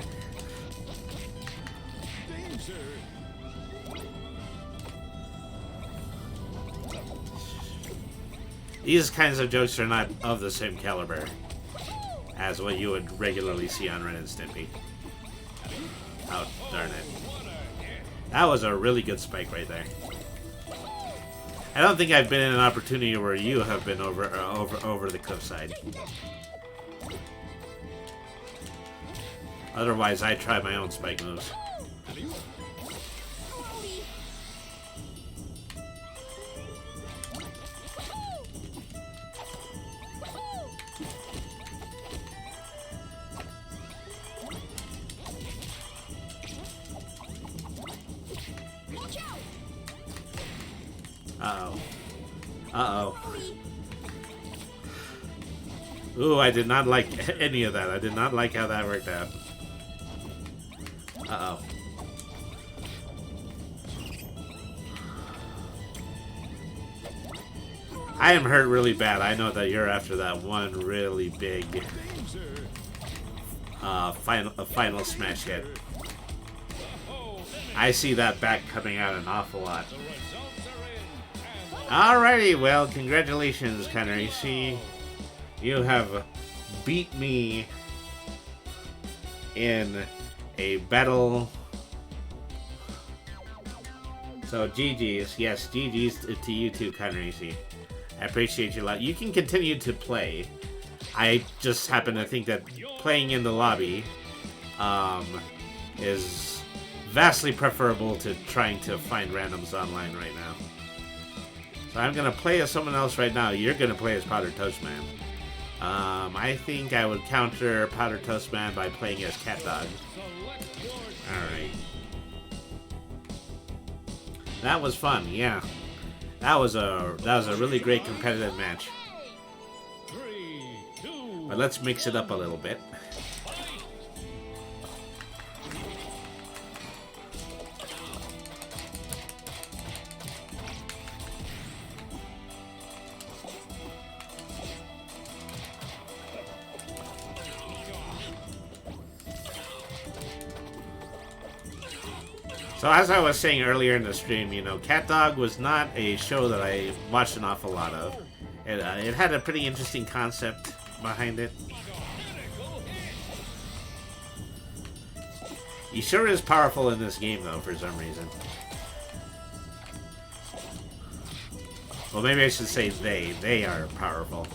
These kinds of jokes are not of the same caliber as what you would regularly see on Ren and Stimpy. Oh, darn it. That was a really good spike right there. I don't think I've been in an opportunity where you have been over the cliffside. Otherwise, I try my own spike moves. Uh-oh. Uh-oh. Ooh, I did not like any of that. I did not like how that worked out. Uh-oh. I am hurt really bad. I know that you're after that one really big final smash hit. I see that back coming out an awful lot. Alrighty, well, congratulations, Kanarishi. You have beat me in a battle. So GG's, yes, GG's to you too, Kanarishi. I appreciate you a lot. You can continue to play. I just happen to think that playing in the lobby is vastly preferable to trying to find randoms online right now. So I'm going to play as someone else right now. You're going to play as Powder Toast Man. I think I would counter Powder Toast Man by playing as Cat Dog. Alright. That was fun, yeah. That was a really great competitive match. But let's mix it up a little bit. So as I was saying earlier in the stream, you know, Cat Dog was not a show that I watched an awful lot of. It had a pretty interesting concept behind it. He sure is powerful in this game, though, for some reason. Well, maybe I should say they. They are powerful.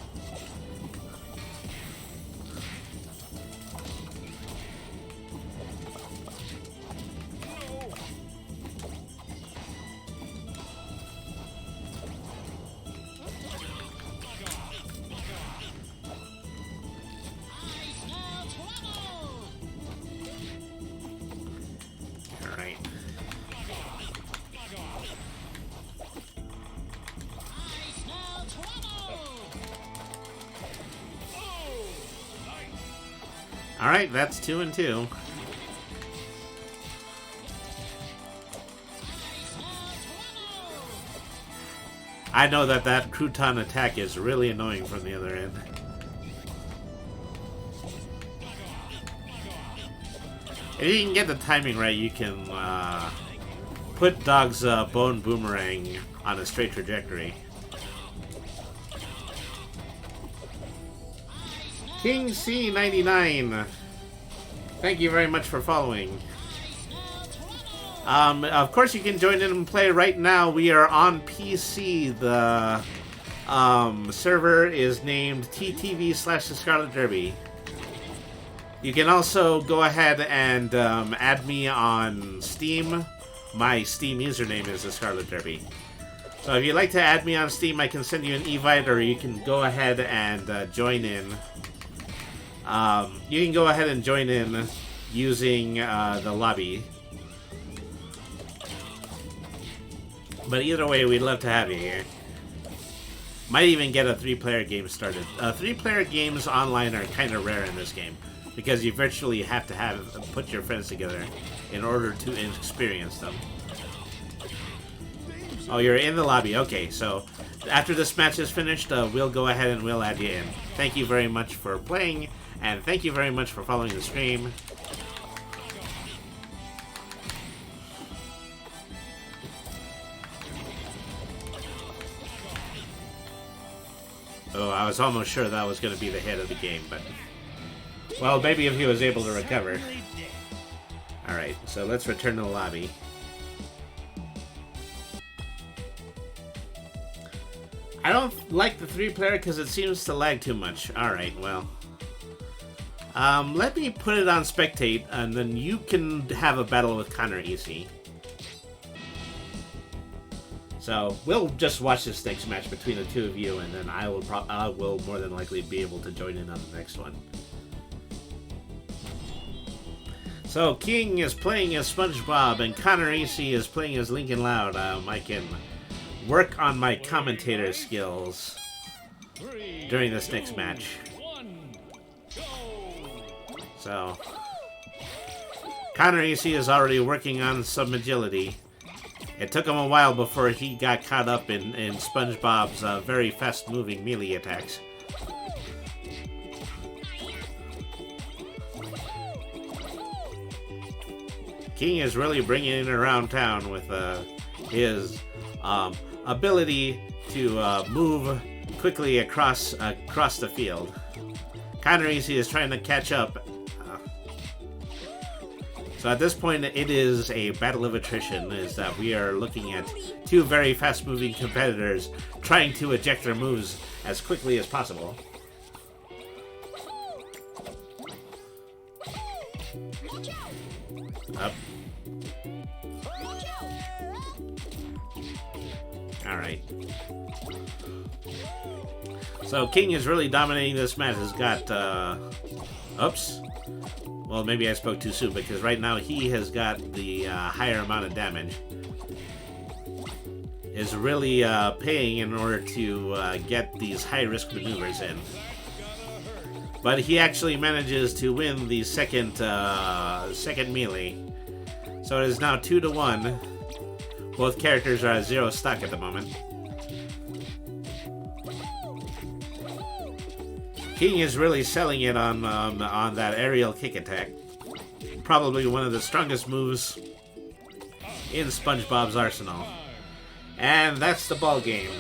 Alright, that's 2 and 2. I know that that crouton attack is really annoying from the other end. If you can get the timing right, you can put Dog's bone boomerang on a straight trajectory. King C99, thank you very much for following. Of course, you can join in and play right now. We are on PC. The server is named TTV/The Scarlet Derby. You can also go ahead and add me on Steam. My Steam username is The Scarlet Derby. So if you'd like to add me on Steam, I can send you an invite, or you can go ahead and join in. You can go ahead and join in using the lobby. But either way, we'd love to have you here. Might even get a 3-player game started. 3-player games online are kind of rare in this game, because you virtually have to put your friends together in order to experience them. Oh, you're in the lobby. Okay, so after this match is finished, we'll go ahead and we'll add you in. Thank you very much for playing, and thank you very much for following the stream. Oh, I was almost sure that was going to be the hit of the game, but... well, maybe if he was able to recover. Alright, so let's return to the lobby. I don't like the 3-player because it seems to lag too much. Alright, well. Let me put it on spectate, and then you can have a battle with Connor easy. So, we'll just watch this next match between the two of you, and then I will more than likely be able to join in on the next one. So, King is playing as Spongebob, and Connor AC is playing as Lincoln Loud. I can work on my commentator skills during this next match. So, Connor AC is already working on some agility. It took him a while before he got caught up in SpongeBob's very fast-moving melee attacks. King is really bringing it around town with his ability to move quickly across the field. Connor AC is trying to catch up. So at this point, it is a battle of attrition, is that we are looking at two very fast-moving competitors trying to eject their moves as quickly as possible. Up. Alright. So King is really dominating this match. Has got, oops. Well, maybe I spoke too soon, because right now he has got the higher amount of damage. Is really paying in order to get these high-risk maneuvers in. But he actually manages to win the second melee. So it is now 2-1. Both characters are at 0 stock at the moment. King is really selling it on that aerial kick attack. Probably one of the strongest moves in SpongeBob's arsenal. And that's the ball game.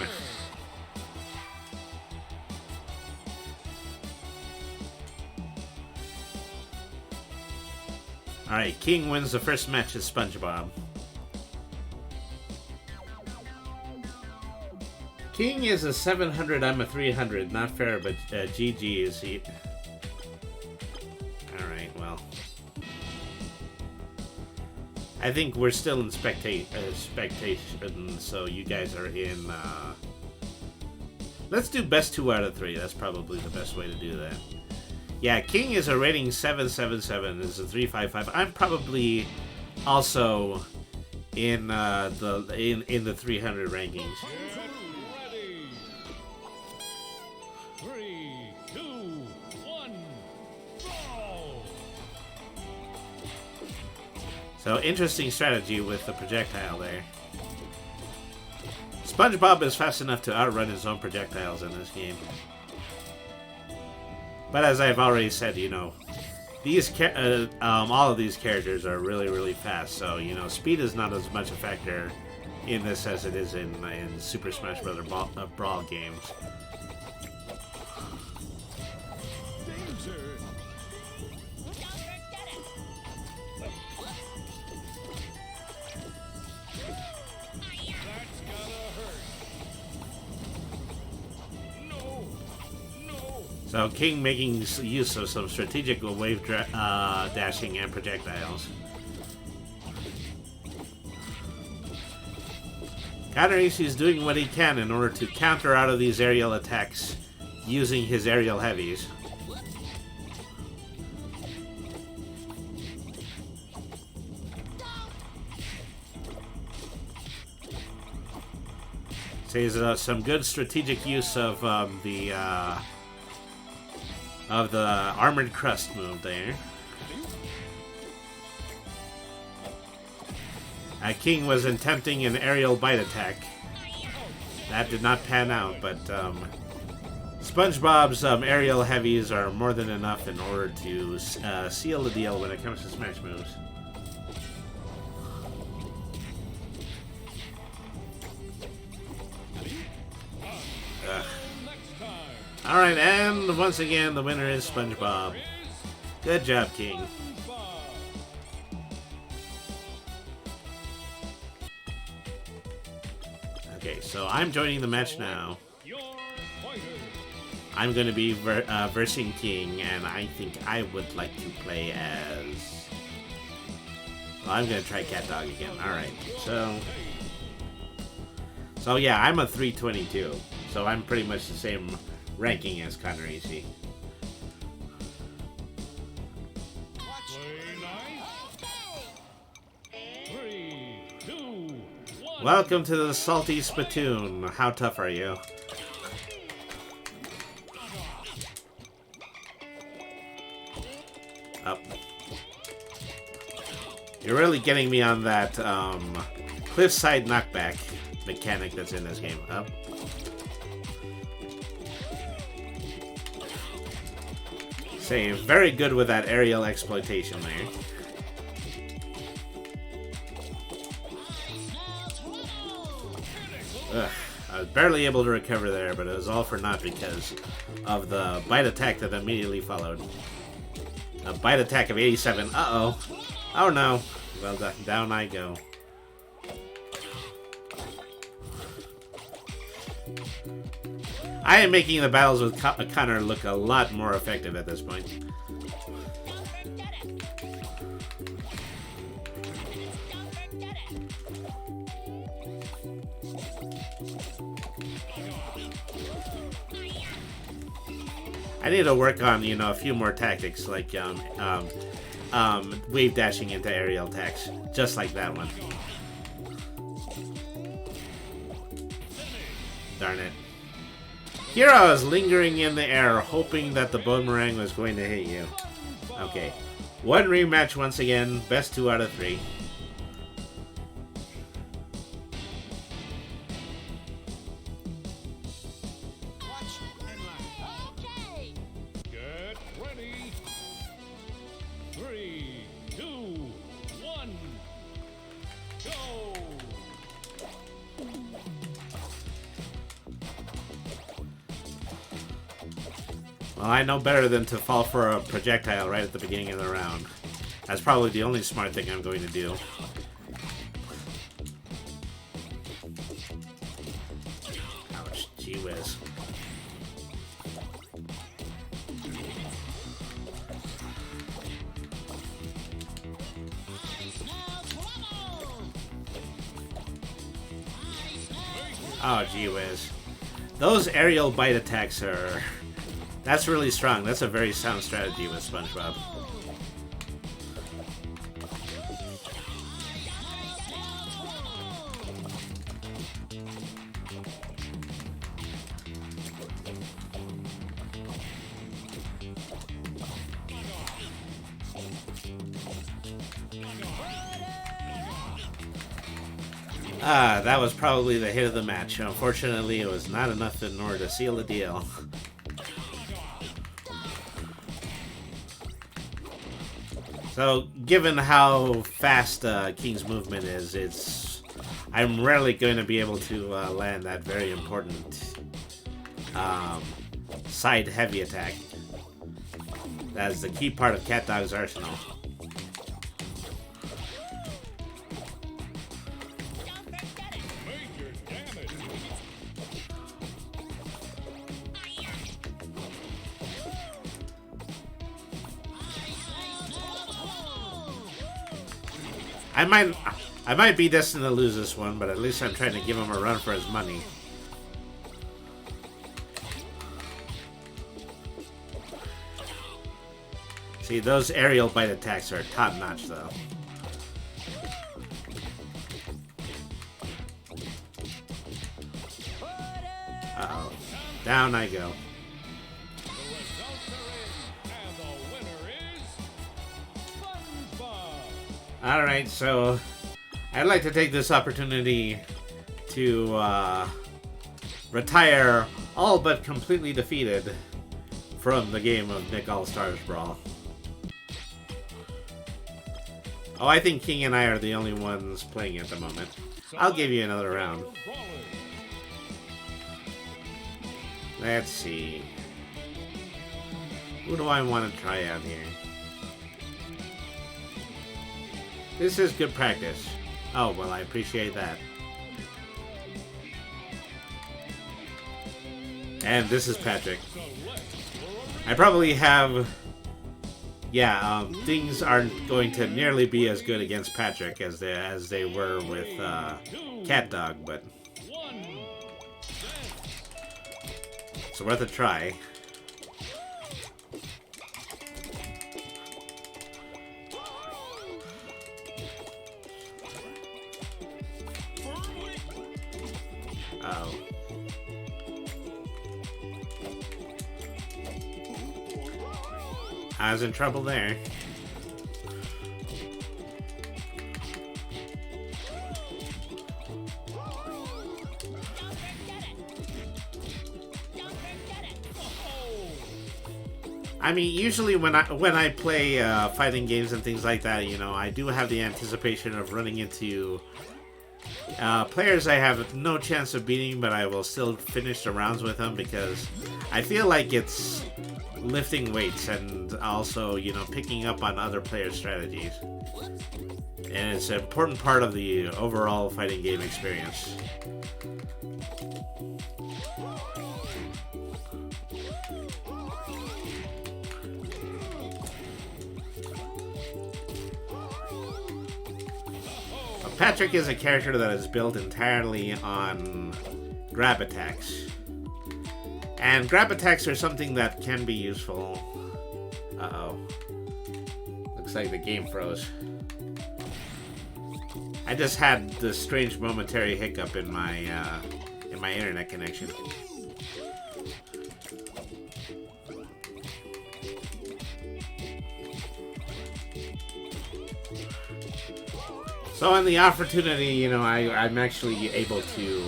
Alright, King wins the first match as SpongeBob. King is a 700, I'm a 300. Not fair, but GG is he. Alright, well. I think we're still in spectation, so you guys are in... Let's do best 2 out of 3. That's probably the best way to do that. Yeah, King is a rating 777. Is a 355. I'm probably also in the 300 rankings.
3, 2, 1, Brawl!
So, interesting strategy with the projectile there. SpongeBob is fast enough to outrun his own projectiles in this game. But as I've already said, you know, these all of these characters are really, really fast. So, you know, speed is not as much a factor in this as it is in Super Smash Bros. Brawl games. So King making use of some strategic wave dashing and projectiles. Connor is doing what he can in order to counter out of these aerial attacks using his aerial heavies. So he's some good strategic use of the armored crust move there. King was attempting an aerial bite attack. That did not pan out, but SpongeBob's aerial heavies are more than enough in order to seal the deal when it comes to Smash moves. Alright, and once again, the winner is SpongeBob. Good job, King. Okay, so I'm joining the match now.
Your
I'm going to be versing King, and I think I would like to play as... Well, I'm going to try Cat Dog again. Alright, so yeah, I'm a 322, so I'm pretty much the same ranking as Connor AC. Welcome to the Salty Spittoon. How tough are you? Up. You're really getting me on that cliffside knockback mechanic that's in this game. Up. Say, very good with that aerial exploitation there. Ugh, I was barely able to recover there, but it was all for naught because of the bite attack that immediately followed. A bite attack of 87. Uh-oh. Oh no. Well, down I go. I am making the battles with Connor look a lot more effective at this point. I need to work on, you know, a few more tactics, like wave dashing into aerial attacks, just like that one. Darn it. Here I was lingering in the air, hoping that the boomerang was going to hit you. Okay. One rematch once again, best 2 out of 3.
Get ready. 3, 2, 1, go!
Well, I know better than to fall for a projectile right at the beginning of the round. That's probably the only smart thing I'm going to do. Ouch, gee whiz. Oh, gee whiz. Those aerial bite attacks are... That's really strong. That's a very sound strategy with Spongebob. Ah, that was probably the hit of the match. Unfortunately, it was not enough in order to seal the deal. So, given how fast King's movement is, I'm rarely going to be able to land that very important side heavy attack. That is the key part of Cat Dog's arsenal. I might be destined to lose this one, but at least I'm trying to give him a run for his money. See, those aerial bite attacks are top-notch, though. Uh-oh. Down I go.
The results are in, and the winner is SpongeBob.
Alright, so I'd like to take this opportunity to retire all but completely defeated from the game of Nick All-Stars Brawl. Oh, I think King and I are the only ones playing at the moment. I'll give you another round. Let's see. Who do I want to try out here? This is good practice. Oh, well, I appreciate that. And this is Patrick. I probably have... Yeah, things aren't going to nearly be as good against Patrick as they were with Cat Dog, but... It's worth a try. Uh-oh. I was in trouble there. I mean, usually when I play fighting games and things like that, you know, I do have the anticipation of running into players I have no chance of beating, but I will still finish the rounds with them because I feel like it's lifting weights and also, you know, picking up on other players' strategies. And it's an important part of the overall fighting game experience. Patrick is a character that is built entirely on grab attacks. And grab attacks are something that can be useful. Uh-oh. Looks like the game froze. I just had this strange momentary hiccup in my internet connection. So on the opportunity, you know, I'm actually able to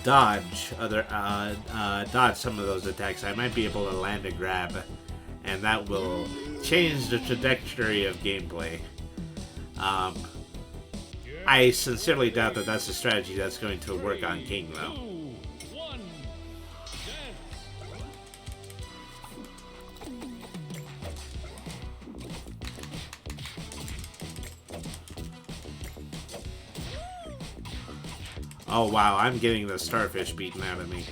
dodge dodge some of those attacks. I might be able to land a grab, and that will change the trajectory of gameplay. I sincerely doubt that that's a strategy that's going to work on King, though. Oh wow, I'm getting the starfish beaten out of me.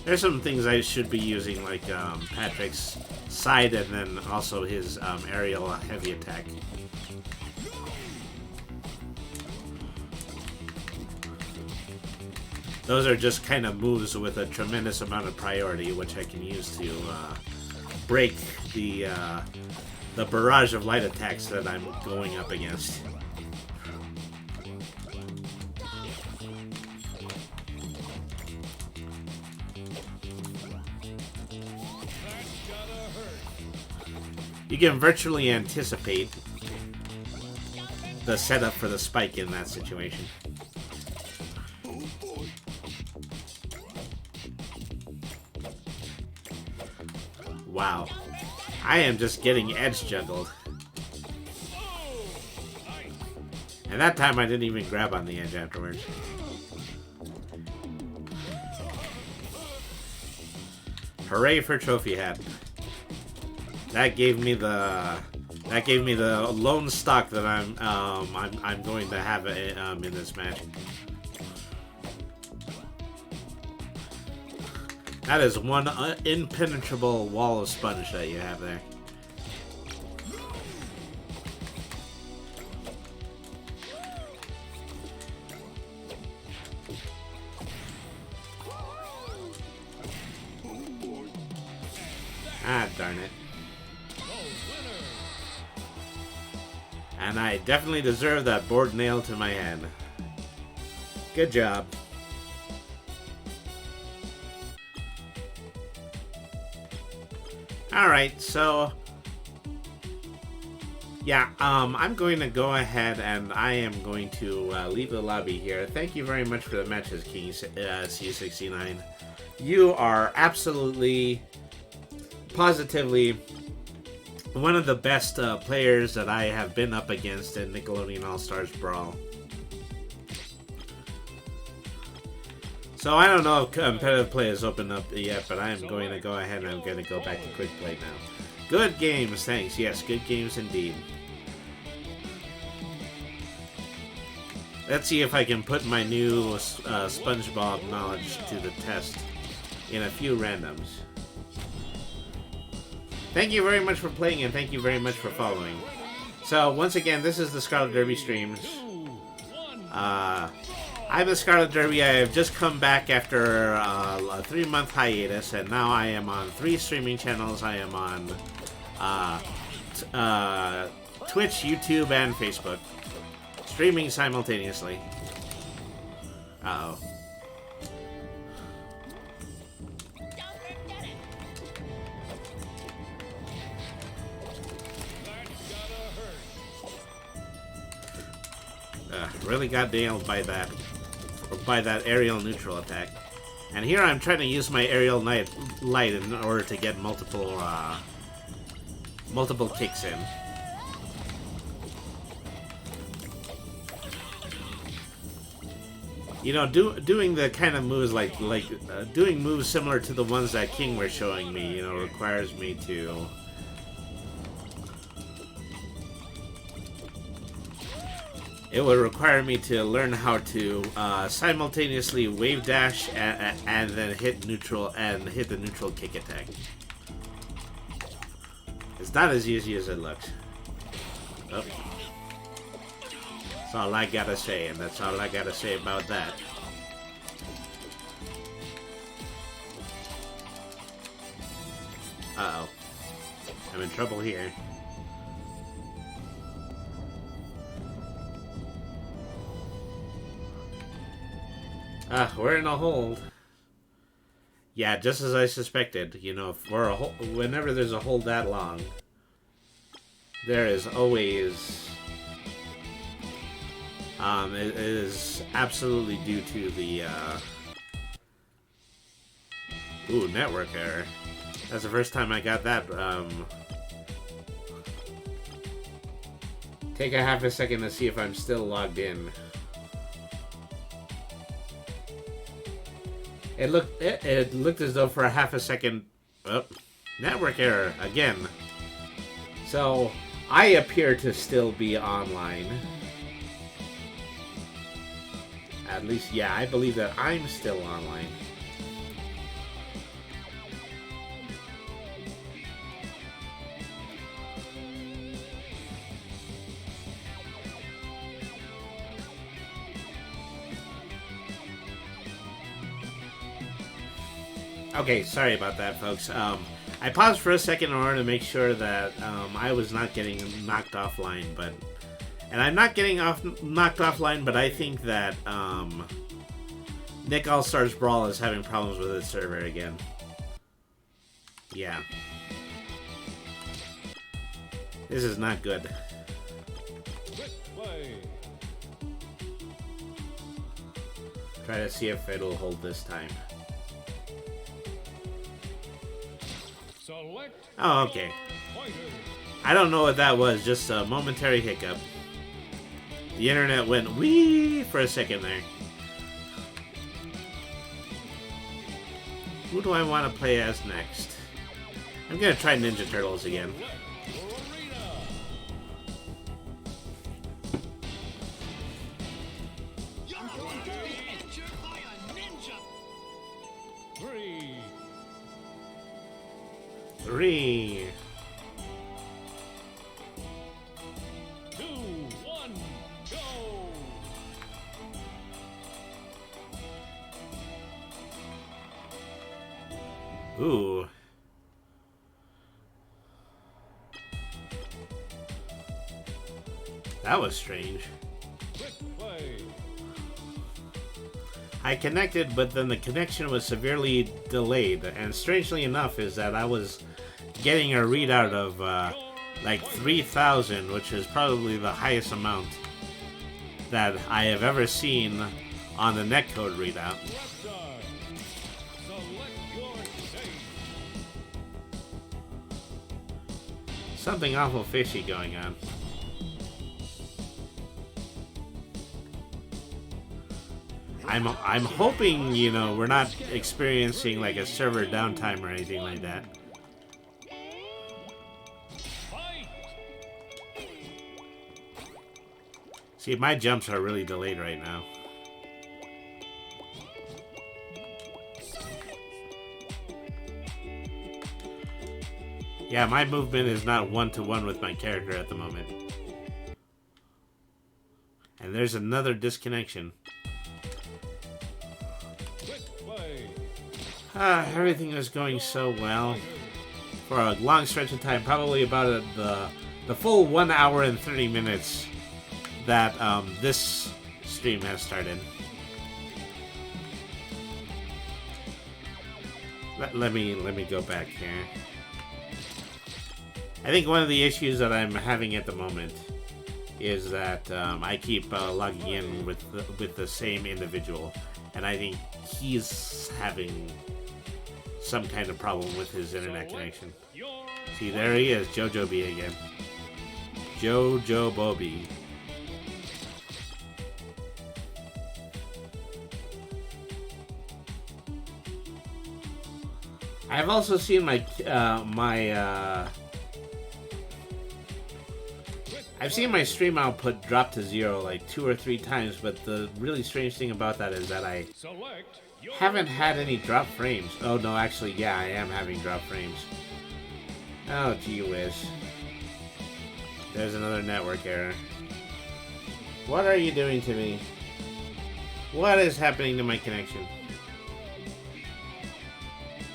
There's some things I should be using, like Patrick's side and then also his aerial heavy attack. Those are just kind of moves with a tremendous amount of priority, which I can use to break the barrage of light attacks that I'm going up against. You can virtually anticipate the setup for the spike in that situation. Wow. I am just getting edge juggled. And that time I didn't even grab on the edge afterwards. Hooray for Trophy Hat. That gave me the lone stock that I'm going to have in this match. That is one impenetrable wall of sponge that you have there. Ah, darn it. And I definitely deserve that board nail to my head. Good job. Alright, so... yeah, I'm going to go ahead and I am going to leave the lobby here. Thank you very much for the matches, King C69. You are absolutely, positively one of the best players that I have been up against in Nickelodeon All-Stars Brawl. So I don't know if competitive play has opened up yet, but I am going to go ahead and I'm going to go back to quick play now. Good games, thanks. Yes, good games indeed. Let's see if I can put my new Spongebob knowledge to the test in a few randoms. Thank you very much for playing and thank you very much for following. So once again, this is the Scarlet Derby streams. I'm the Scarlet Derby. I have just come back after a 3-month hiatus, and now I am on 3 streaming channels. I am on Twitch, YouTube, and Facebook. Streaming simultaneously. Uh-oh. Really got nailed by that aerial neutral attack. And here I'm trying to use my aerial light in order to get multiple kicks in. You know, doing the kind of moves doing moves similar to the ones that King were showing me, you know, requires me to it would require me to learn how to simultaneously wave dash and then hit neutral and hit the neutral kick attack. It's not as easy as it looks. Oh. That's all I gotta say, and that's all I gotta say about that. Uh-oh. I'm in trouble here. We're in a hold. Yeah, just as I suspected. You know, for whenever there's a hold that long, there is always... it is absolutely due to the, Ooh, network error. That's the first time I got that, Take a half a second to see if I'm still logged in. It looked as though for a half a second... Oh, network error, again. So, I appear to still be online. At least, yeah, I believe that I'm still online. Okay, sorry about that, folks. I paused for a second in order to make sure that I was not getting knocked offline, and I'm not getting knocked offline, but I think that Nick All-Stars Brawl is having problems with his server again. Yeah. This is not good. Try to see if it'll hold this time. Oh, okay. I don't know what that was, just a momentary hiccup. The internet went wee for a second there. Who do I want to play as next? I'm gonna try Ninja Turtles again. Three.
2, 1, go!
Ooh. That was strange. I connected, but then the connection was severely delayed, and strangely enough is that I was getting a readout of like 3,000, which is probably the highest amount that I have ever seen on the netcode readout. Something awful fishy going on. I'm hoping, you know, we're not experiencing like a server downtime or anything like that. See, my jumps are really delayed right now. Yeah, my movement is not one-to-one with my character at the moment. And there's another disconnection. Everything is going so well. For a long stretch of time, probably about the full 1 hour and 30 minutes that this stream has started. Let me go back here. I think one of the issues that I'm having at the moment is that I keep logging in with the same individual, and I think he's having some kind of problem with his internet connection. See, there he is, Jojo B again. Jojo Bobby. I've also seen I've seen my stream output drop to 0 like 2 or 3 times, but the really strange thing about that is that I haven't had any drop frames. Oh no, actually, yeah, I am having drop frames. Oh, gee whiz. There's another network error. What are you doing to me? What is happening to my connection?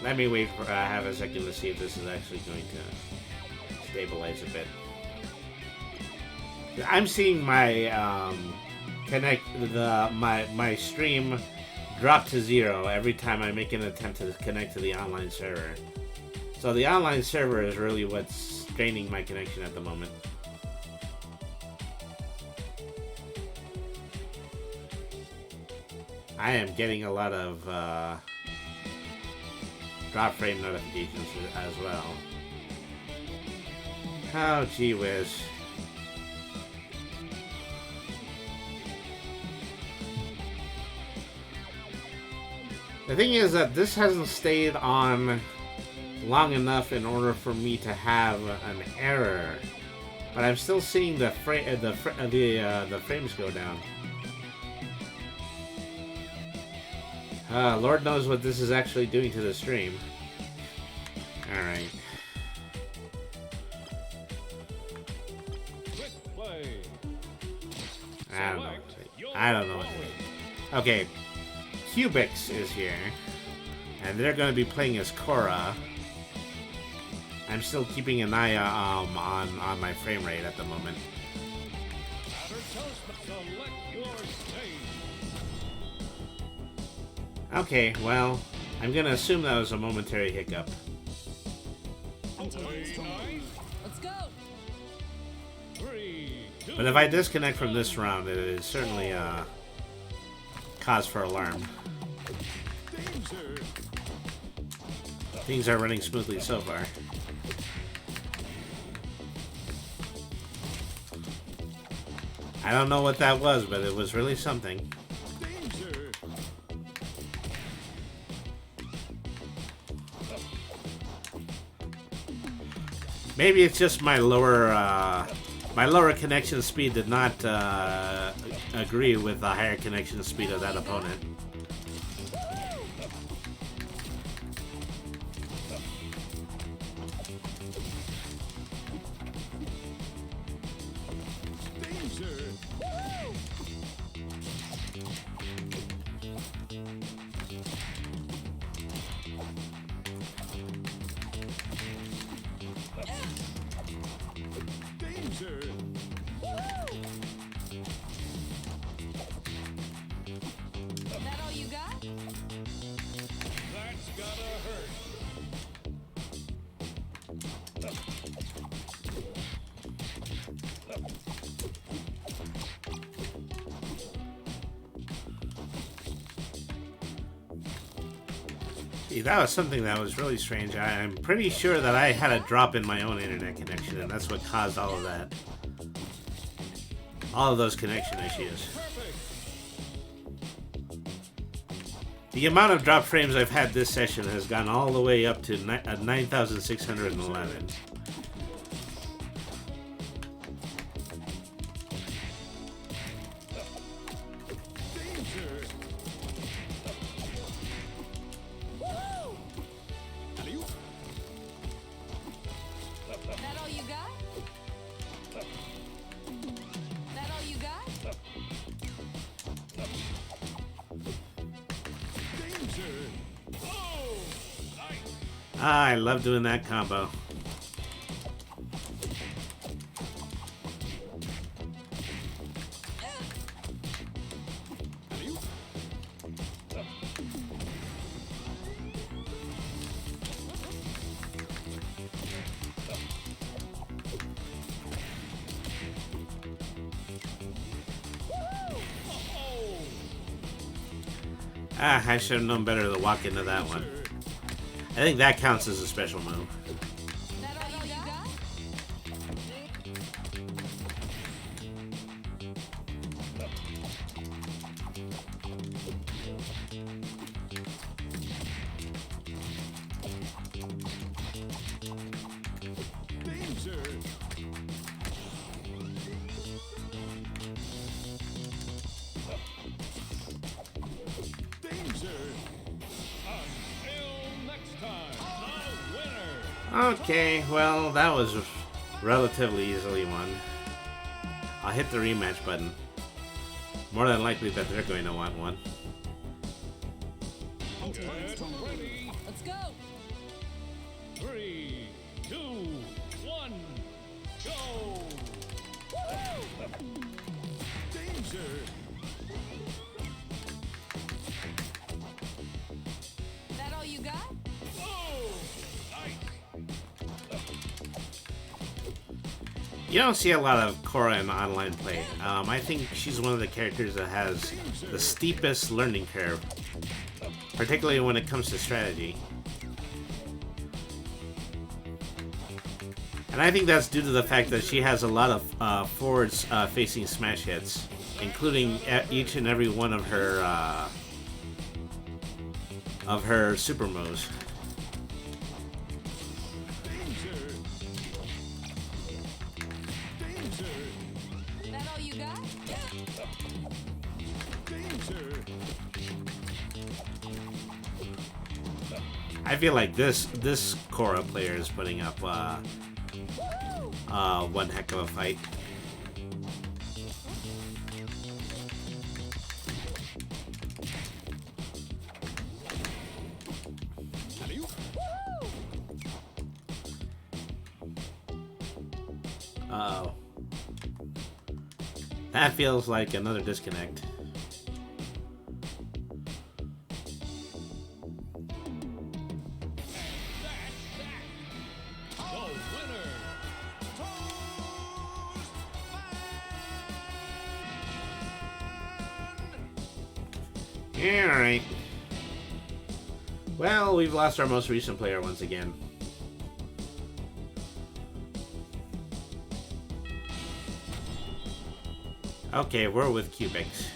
Let me wait for have a second to see if this is actually going to stabilize a bit. I'm seeing my my stream drop to 0 every time I make an attempt to connect to the online server. So the online server is really what's straining my connection at the moment. I am getting a lot of drop frame notifications as well. Oh, gee whiz. The thing is that this hasn't stayed on long enough in order for me to have an error, but I'm still seeing the frames go down. Lord knows what this is actually doing to the stream. All right. I don't know what to do. Okay. Cubix is here, and they're going to be playing as Korra. I'm still keeping an eye on my frame rate at the moment. Okay, well, I'm going to assume that was a momentary hiccup.
Let's go.
But if I disconnect from this round, it is certainly a cause for alarm. Things are running smoothly so far. I don't know what that was, but it was really something. Maybe it's just my lower connection speed did not agree with the higher connection speed of that opponent. See, that was something that was really strange. I'm pretty sure that I had a drop in my own internet connection, and that's what caused all of that. All of those connection issues. The amount of drop frames I've had this session has gone all the way up to 9,611.
That all you got? That all you got?
Ah, I love doing that combo. Ah, I should have known better to walk into that one. I think that counts as a special move.
That all you got?
Okay, well, that was relatively easily won. I'll hit the rematch button. More than likely that they're going to want one.
Untitled Chapter. Let's go.
3, 2, 1, go!
That all you got?
You don't see a lot of Korra in online play. I think she's one of the characters that has the steepest learning curve, particularly when it comes to strategy. And I think that's due to the fact that she has a lot of forwards facing smash hits, including each and every one of her super moves.
That all you got?
I feel like this Korra player is putting up one heck of a fight. Uh-oh. That feels like another disconnect. Alright. Well, we've lost our most recent player once again. Okay, we're with Cubics.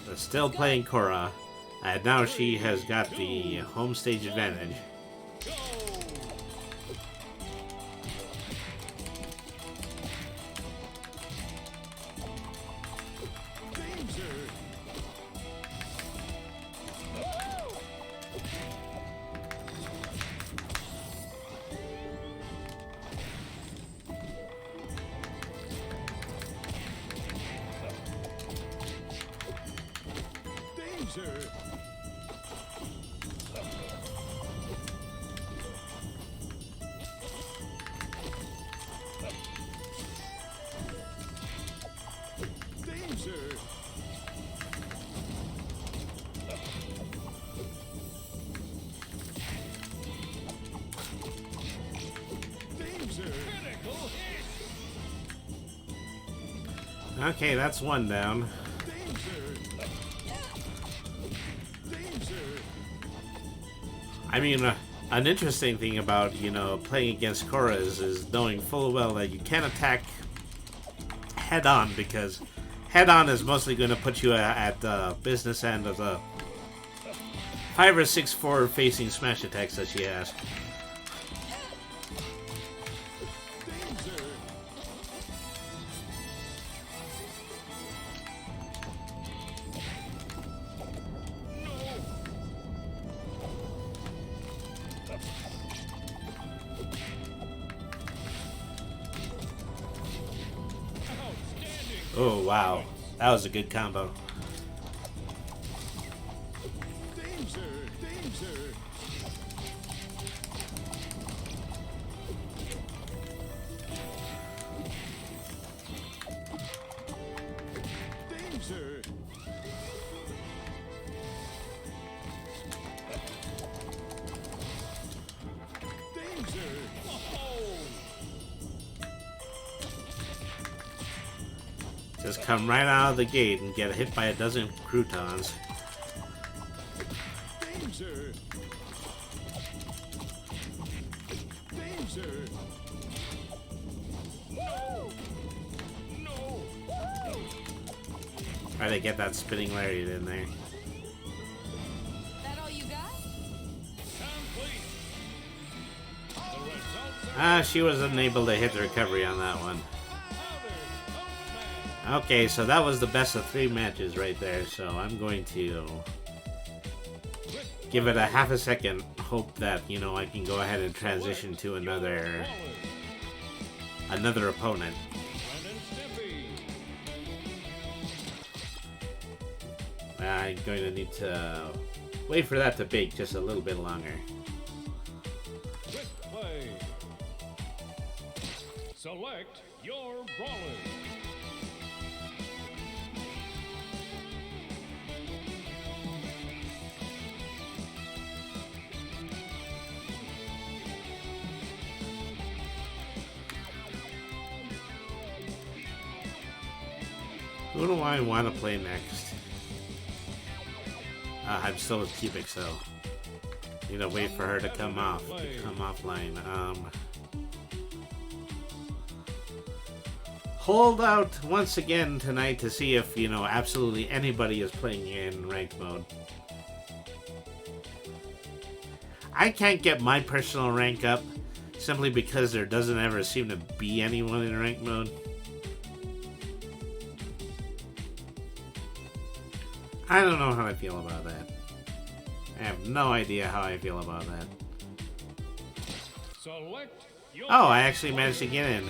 But still playing Korra, and now she has got the home stage advantage. Okay, that's one down. I mean, an interesting thing about, you know, playing against Korra is knowing full well that you can't attack head-on, because head-on is mostly going to put you at the business end of the 5 or 6 forward-facing smash attacks that she has. Oh, wow. That was a good combo. Just come right out of the gate and get hit by a dozen croutons.
Danger. Danger. No. No.
Try to get that spinning lariat in there.
That all you got?
Complete. The results are
She wasn't able to hit the recovery on that one.
another
Okay, so that was the best of 3 matches right there, so I'm going to give it a half a second, hope that, you know, I can go ahead and transition to another opponent.
Ren and Stimpy.
I'm going to need to wait for that to bake just a little bit longer.
Quick play. Select your brawler.
Who do I want to play next? I'm still with Cubic, so need to wait for her to come offline. Hold out once again tonight to see if, you know, absolutely anybody is playing in ranked mode. I can't get my personal rank up simply because there doesn't ever seem to be anyone in ranked mode. I don't know how I feel about that. I have no idea how I feel about that.
Select your
Oh, I actually managed to get in.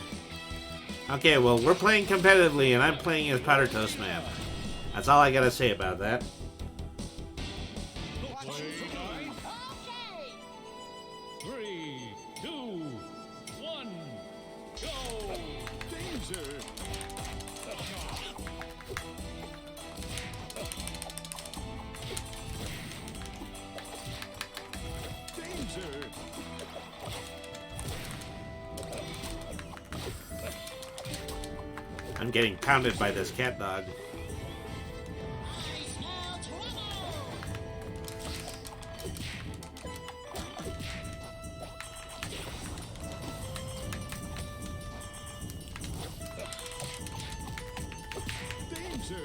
Okay, well, we're playing competitively, and I'm playing as Powder Toast Man. That's all I gotta say about that.
play time. 3, 2, 1, go! Danger! Danger!
I'm getting pounded by this cat dog.
Danger!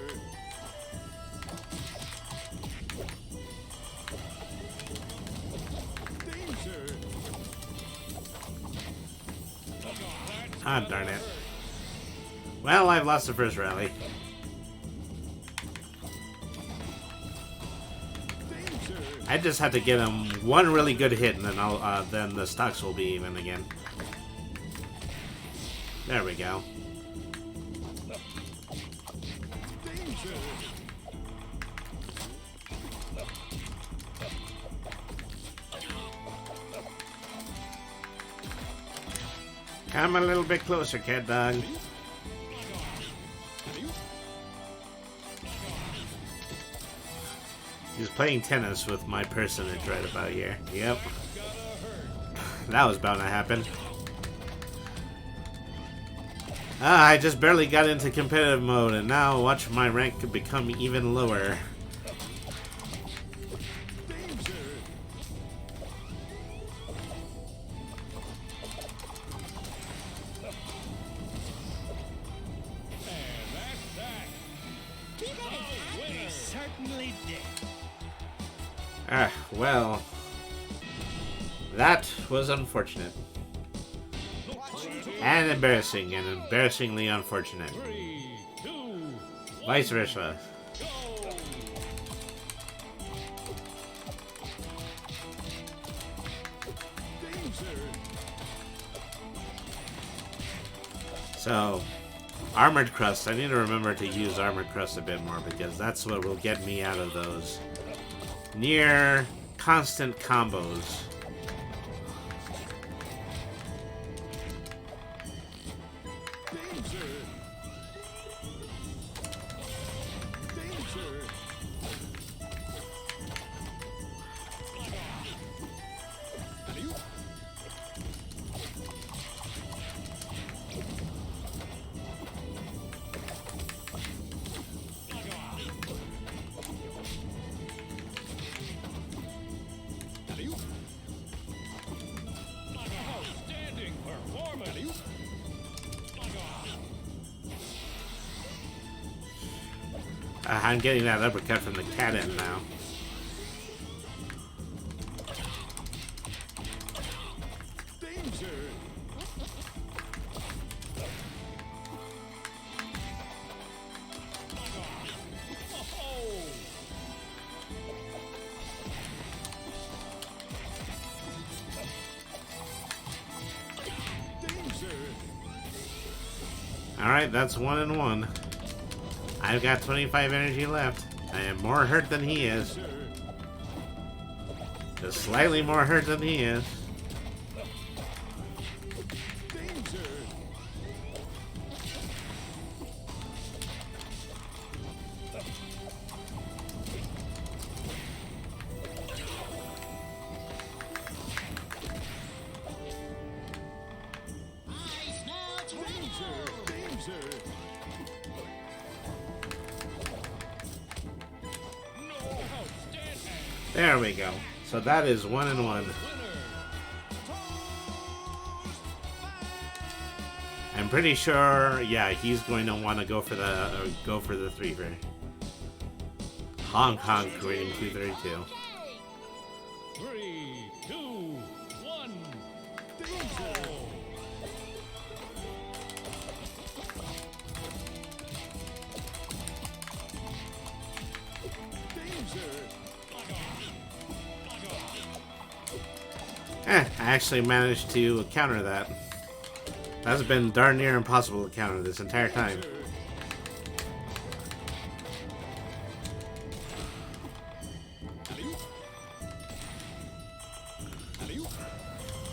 Danger!
Ah, darn it. Well, I've lost the first rally.
Danger!
I just had to get him one really good hit, and then then the stocks will be even again. There we go.
Danger!
Come a little bit closer, cat dog. He's playing tennis with my personage right about here. Yep. That was bound to happen. I just barely got into competitive mode, and now watch my rank become even lower. Well, that was unfortunate. And embarrassing, and embarrassingly unfortunate.
3, 2,
Vice versa.
go! Danger!
So, Armored Crust. I need to remember to use Armored Crust a bit more because that's what will get me out of those near constant combos.
Danger! Danger! Alley-oop. Alley-oop. Outstanding performance! Alley-oop.
I'm getting that uppercut from the cat end now.
Danger! Oh! Danger!
Alright, that's 1 and 1. I've got 25 energy left. I am more hurt than he is.
Danger!
Just slightly more hurt than he is.
Danger! Danger! No, outstanding!
There we go. So that is 1 and 1.
Winner!
I'm pretty sure, yeah, he's going to want to go for the 3 for Hong Kong creating 232.
3, 2, 1. Danger!
I actually managed to counter that. That's been darn near impossible to counter this entire time.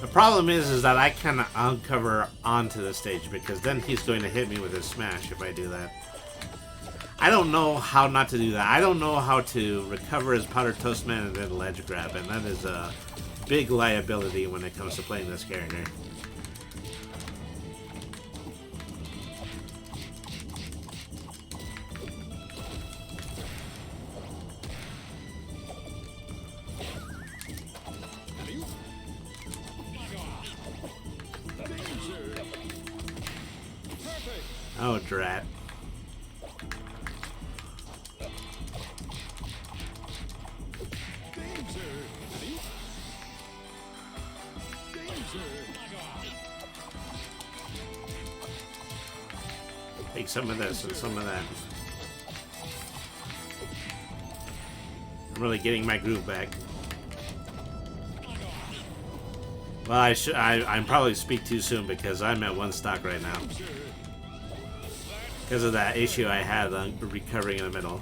The problem is that I cannot uncover onto the stage because then he's going to hit me with his smash if I do that. I don't know how not to do that. I don't know how to recover his Powder Toast Man and then ledge grab, and that is a big liability when it comes to playing this character. Oh, drat. Take some of this and some of that. I'm really getting my groove back. Well, I'm probably speak too soon because I'm at 1 stock right now. Because of that issue I had on recovering in the middle.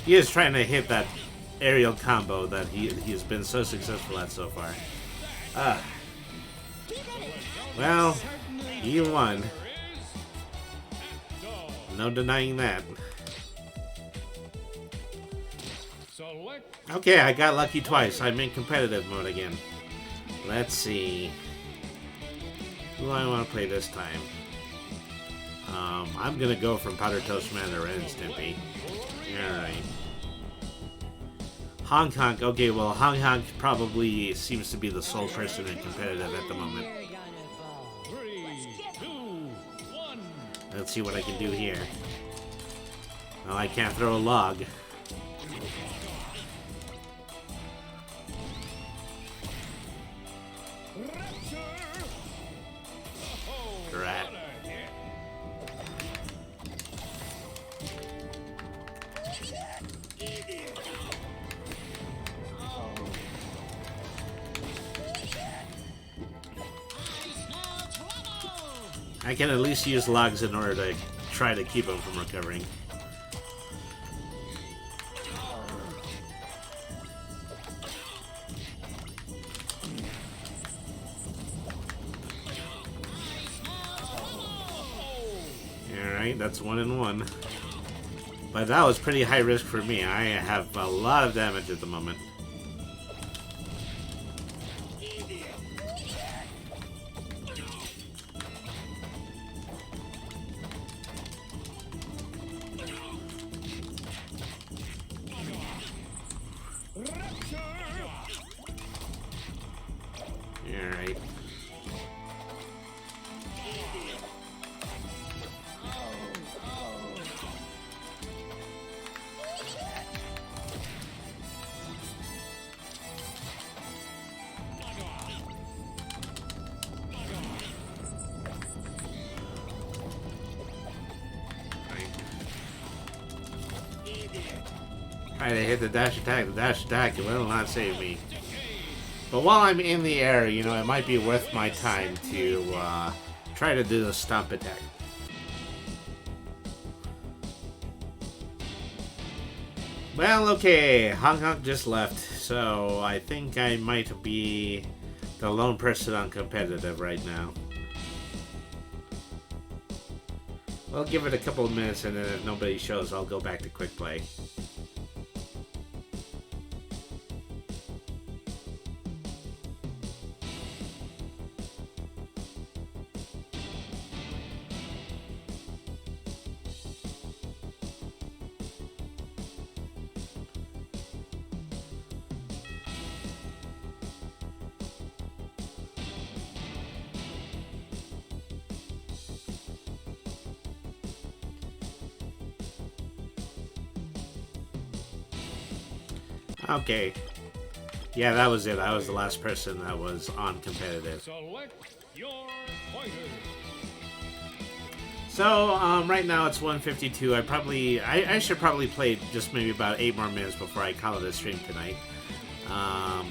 He is trying to hit that aerial combo that he's been so successful at so far. Well, he won. No denying that. Okay, I got lucky twice. I'm in competitive mode again. Let's see. Who do I want to play this time? I'm gonna go from Powder Toast Man to Ren and Stimpy. Alright. Hong Kong. Okay, well, Hong Kong probably seems to be the sole person in competitive at the moment.
3, 2, 1.
Let's see what I can do here. Well, I can't throw a log. Drat. I can at least use logs in order to try to keep him from recovering. Alright, that's 1 and 1. But that was pretty high risk for me. I have a lot of damage at the moment. Alright. Try to hit the dash attack. The dash attack will not save me. But while I'm in the air, you know, it might be worth my time to try to do the stomp attack. Well, okay, Honk Honk just left, so I think I might be the lone person on competitive right now. We'll give it a couple of minutes, and then if nobody shows, I'll go back to quick play. Okay. Yeah, that was it. I was the last person that was on competitive.
Select your fighter.
So, right now it's 1:52. I should probably play just maybe about 8 more minutes before I call it a stream tonight. I'm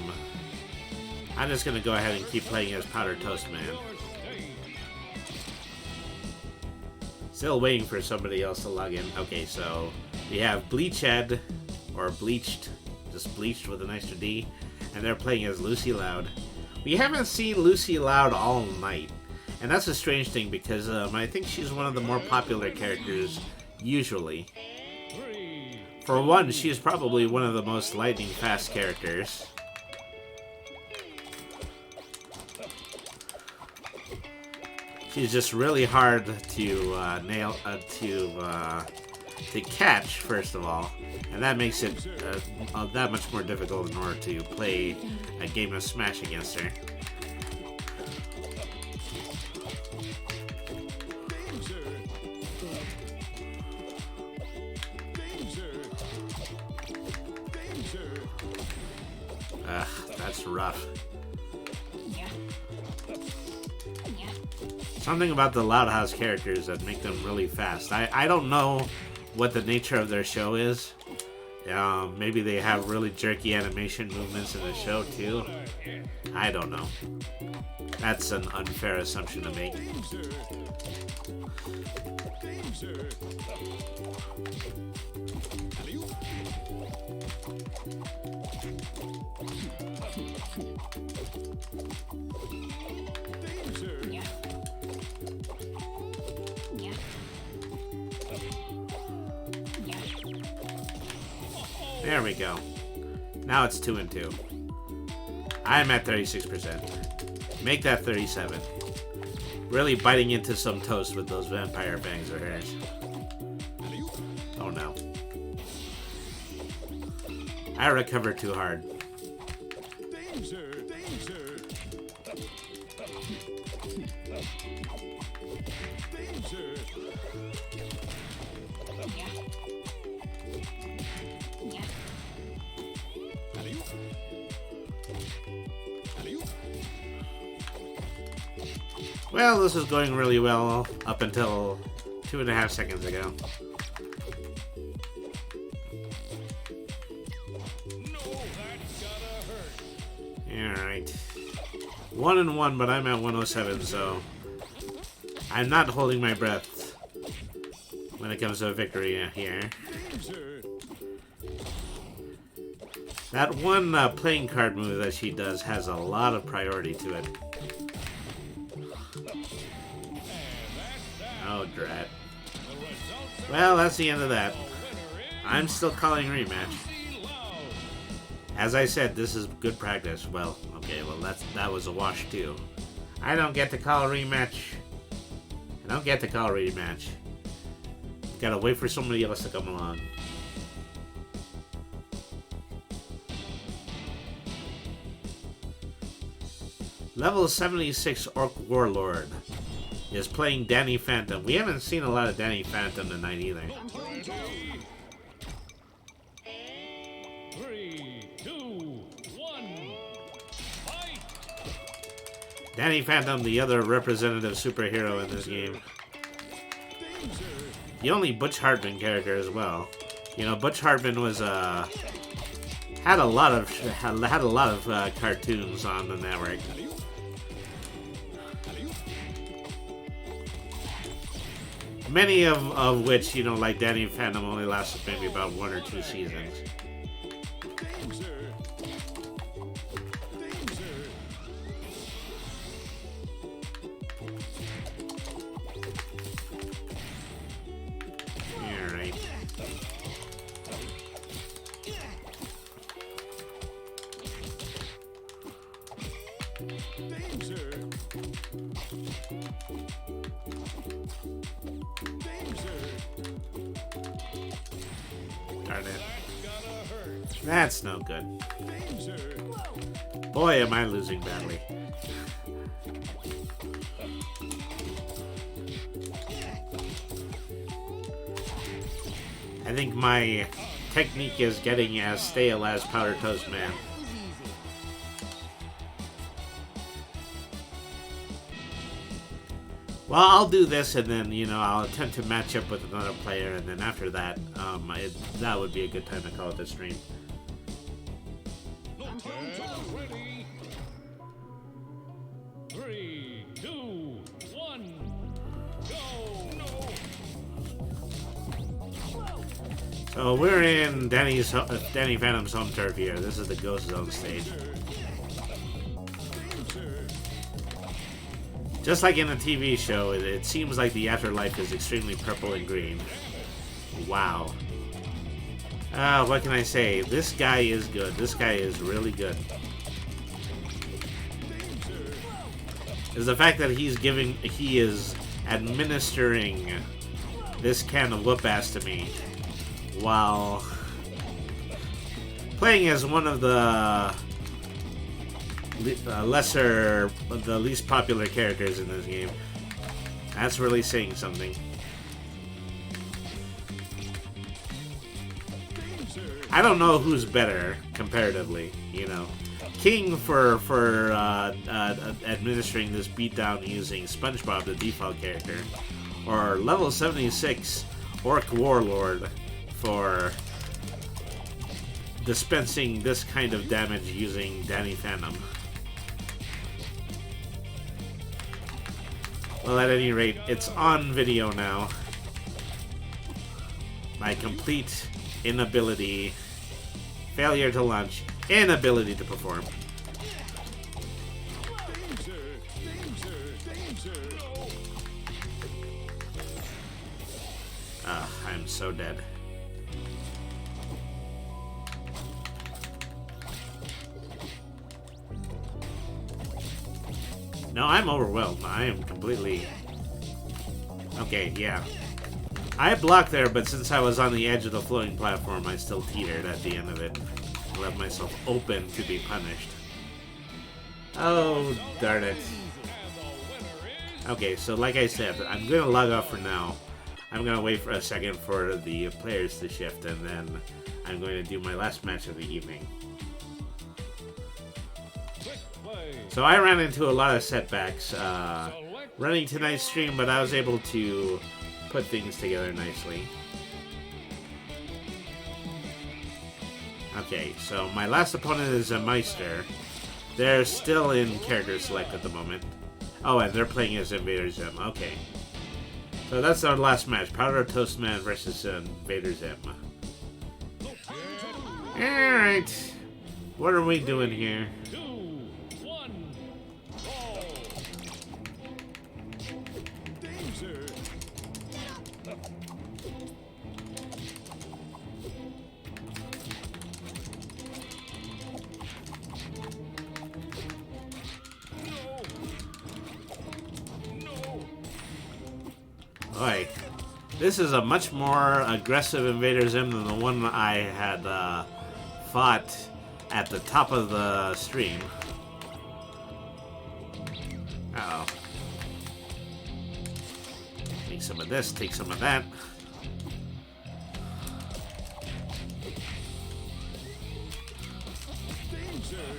just gonna go ahead and keep playing as Powder Toast Man. Still waiting for somebody else to log in. Okay, so we have Bleachhead, or Bleached, just Bleached with an extra D, and they're playing as Lucy Loud. We haven't seen Lucy Loud all night, and that's a strange thing because I think she's one of the more popular characters usually. For one, she's probably one of the most lightning fast characters. She's just really hard to nail, to catch, first of all, and that makes it that much more difficult in order to play a game of Smash against her. Ugh, that's rough. Something about the Loud House characters that make them really fast. I don't know what the nature of their show is. Maybe they have really jerky animation movements in the show too. I don't know. That's an unfair assumption to make. There we go. Now it's 2 and 2. I'm at 36%. Make that 37. Really biting into some toast with those vampire fangs of hers. Oh no. I recovered too hard. Well, this is going really well up until 2.5 seconds ago.
No, that's gotta hurt.
Alright. 1-1, but I'm at 107, so I'm not holding my breath when it comes to a victory here.
Danger.
That one playing card move that she does has a lot of priority to it. Oh, drat.
The results are
Well, that's the end of that.
the winner is
I'm still calling rematch.
Loud.
As I said, this is good practice. Well, okay, well that was a wash too. I don't get to call a rematch. I don't get to call a rematch. Gotta wait for somebody else to come along. Level 76 Orc Warlord is playing Danny Phantom. We haven't seen a lot of Danny Phantom tonight either.
Ready. 3, 2, 1. Fight.
Danny Phantom, the other representative superhero in this game.
Danger.
The only Butch Hartman character as well. You know, Butch Hartman was had a lot of cartoons on the network. Many of which, you know, like Danny Phantom only lasted maybe about 1 or 2 seasons.
Danger. Danger.
Alright.
Danger. Danger.
Darn it.
Gotta hurt.
That's no good.
Danger.
Boy, am I losing badly. I think my technique is getting as stale as Powder Toast Man. Well, I'll do this, and then, you know, I'll attempt to match up with another player, and then after that, that would be a good time to call it the stream.
Ready. 3, 2, 1. Go. No.
So we're in Danny Phantom's home turf here. This is the Ghost Zone stage. Just like in a TV show, it seems like the afterlife is extremely purple and green. Wow. What can I say? This guy is good. This guy is really good. Is the fact that he is administering this can of whoop ass to me while playing as one of the the least popular characters in this game. That's really saying something. I don't know who's better comparatively, you know. King for administering this beatdown using Spongebob, the default character, or level 76 Orc Warlord for dispensing this kind of damage using Danny Phantom. Well, at any rate, it's on video now. My complete inability, failure to launch, inability to perform. I'm so dead. No, I'm overwhelmed. I am completely... Okay, yeah. I blocked there, but since I was on the edge of the floating platform, I still teetered at the end of it. I left myself open to be punished. Oh, darn it. Okay, so like I said, I'm going to log off for now. I'm going to wait for a second for the players to shift, and then I'm going to do my last match of the evening. So I ran into a lot of setbacks. running tonight's stream, but I was able to put things together nicely. Okay, so my last opponent is a Meister. They're still in character select at the moment. Oh, and they're playing as Invader Zim. Okay. So that's our last match. Powder Toast Man versus Invader Zim. Alright. What are we doing here?
2, 1, Brawl. Danger.
Boy, this is a much more aggressive Invader Zim than the one I had fought at the top of the stream. Uh-oh. Take some of this, take some of that.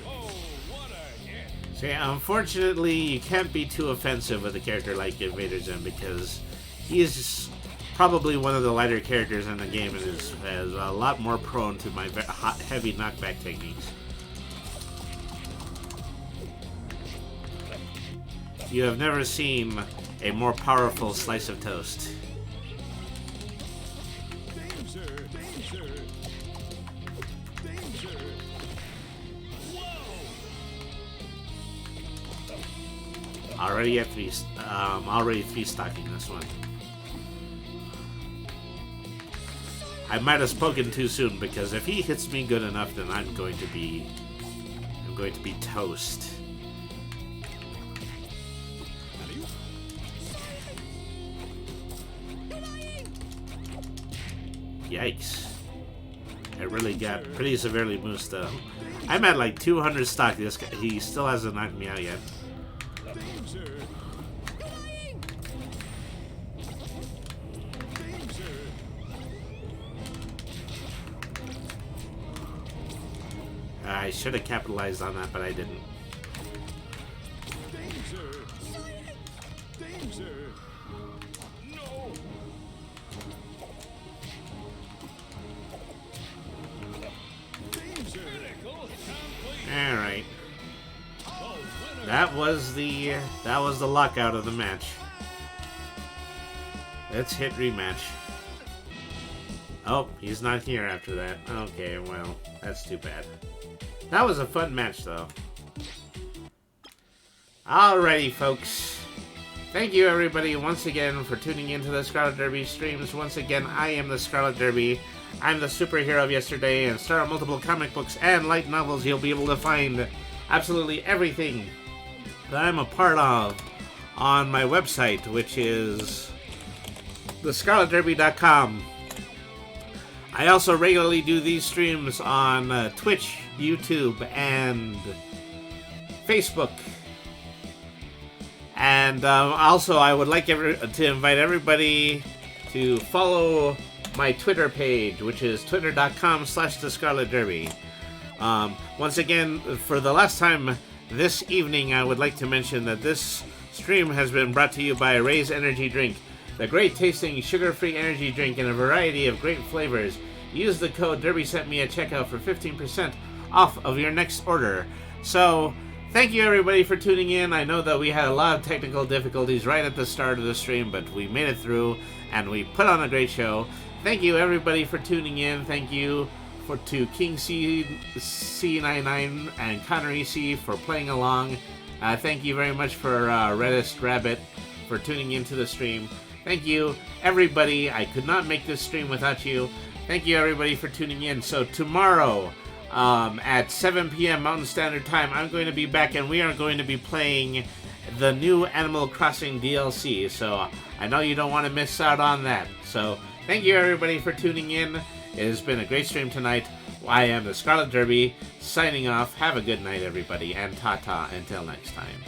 Oh, what a hit.
See, unfortunately, you can't be too offensive with a character like Invader Zim because he is probably one of the lighter characters in the game and is a lot more prone to my heavy knockback techniques. You have never seen a more powerful slice of toast.
Danger. Danger. Danger. Whoa.
Already at already 3-stocking this one. I might have spoken too soon because if he hits me good enough, then I'm going to be toast. Yikes. I really got pretty severely moosed up. I'm at like 200 stock. This guy, he still hasn't knocked me out yet.
Danger. Danger.
I should have capitalized on that, but I didn't.
Danger. Danger. No. Danger. Critical complete.
All right.
The winner.
That was the lockout of the match. Let's hit rematch. Oh, he's not here after that. Okay, well, that's too bad. That was a fun match, though. Alrighty, folks. Thank you, everybody, once again for tuning into the Scarlet Derby streams. Once again, I am the Scarlet Derby. I'm the superhero of yesterday, and star of multiple comic books and light novels. You'll be able to find absolutely everything that I'm a part of on my website, which is thescarletderby.com. I also regularly do these streams on Twitch, YouTube, and Facebook. And also, I would like to invite everybody to follow my Twitter page, which is twitter.com/thescarletderby. Once again, for the last time this evening, I would like to mention that this stream has been brought to you by Ray's Energy Drink, the great tasting sugar-free energy drink in a variety of great flavors. Use the code DerbySentMe at checkout for 15% off of your next order. So, thank you everybody for tuning in. I know that we had a lot of technical difficulties right at the start of the stream, but we made it through and we put on a great show. Thank you everybody for tuning in. Thank you to King C99 and Connery C for playing along. Thank you very much for Reddest Rabbit for tuning into the stream. Thank you everybody. I could not make this stream without you. Thank you everybody for tuning in. So tomorrow at 7 p.m. Mountain Standard Time, I'm going to be back and we are going to be playing the new Animal Crossing DLC. So I know you don't want to miss out on that. So thank you everybody for tuning in. It has been a great stream tonight. I am the Scarlet Derby, signing off. Have a good night everybody, and ta-ta until next time.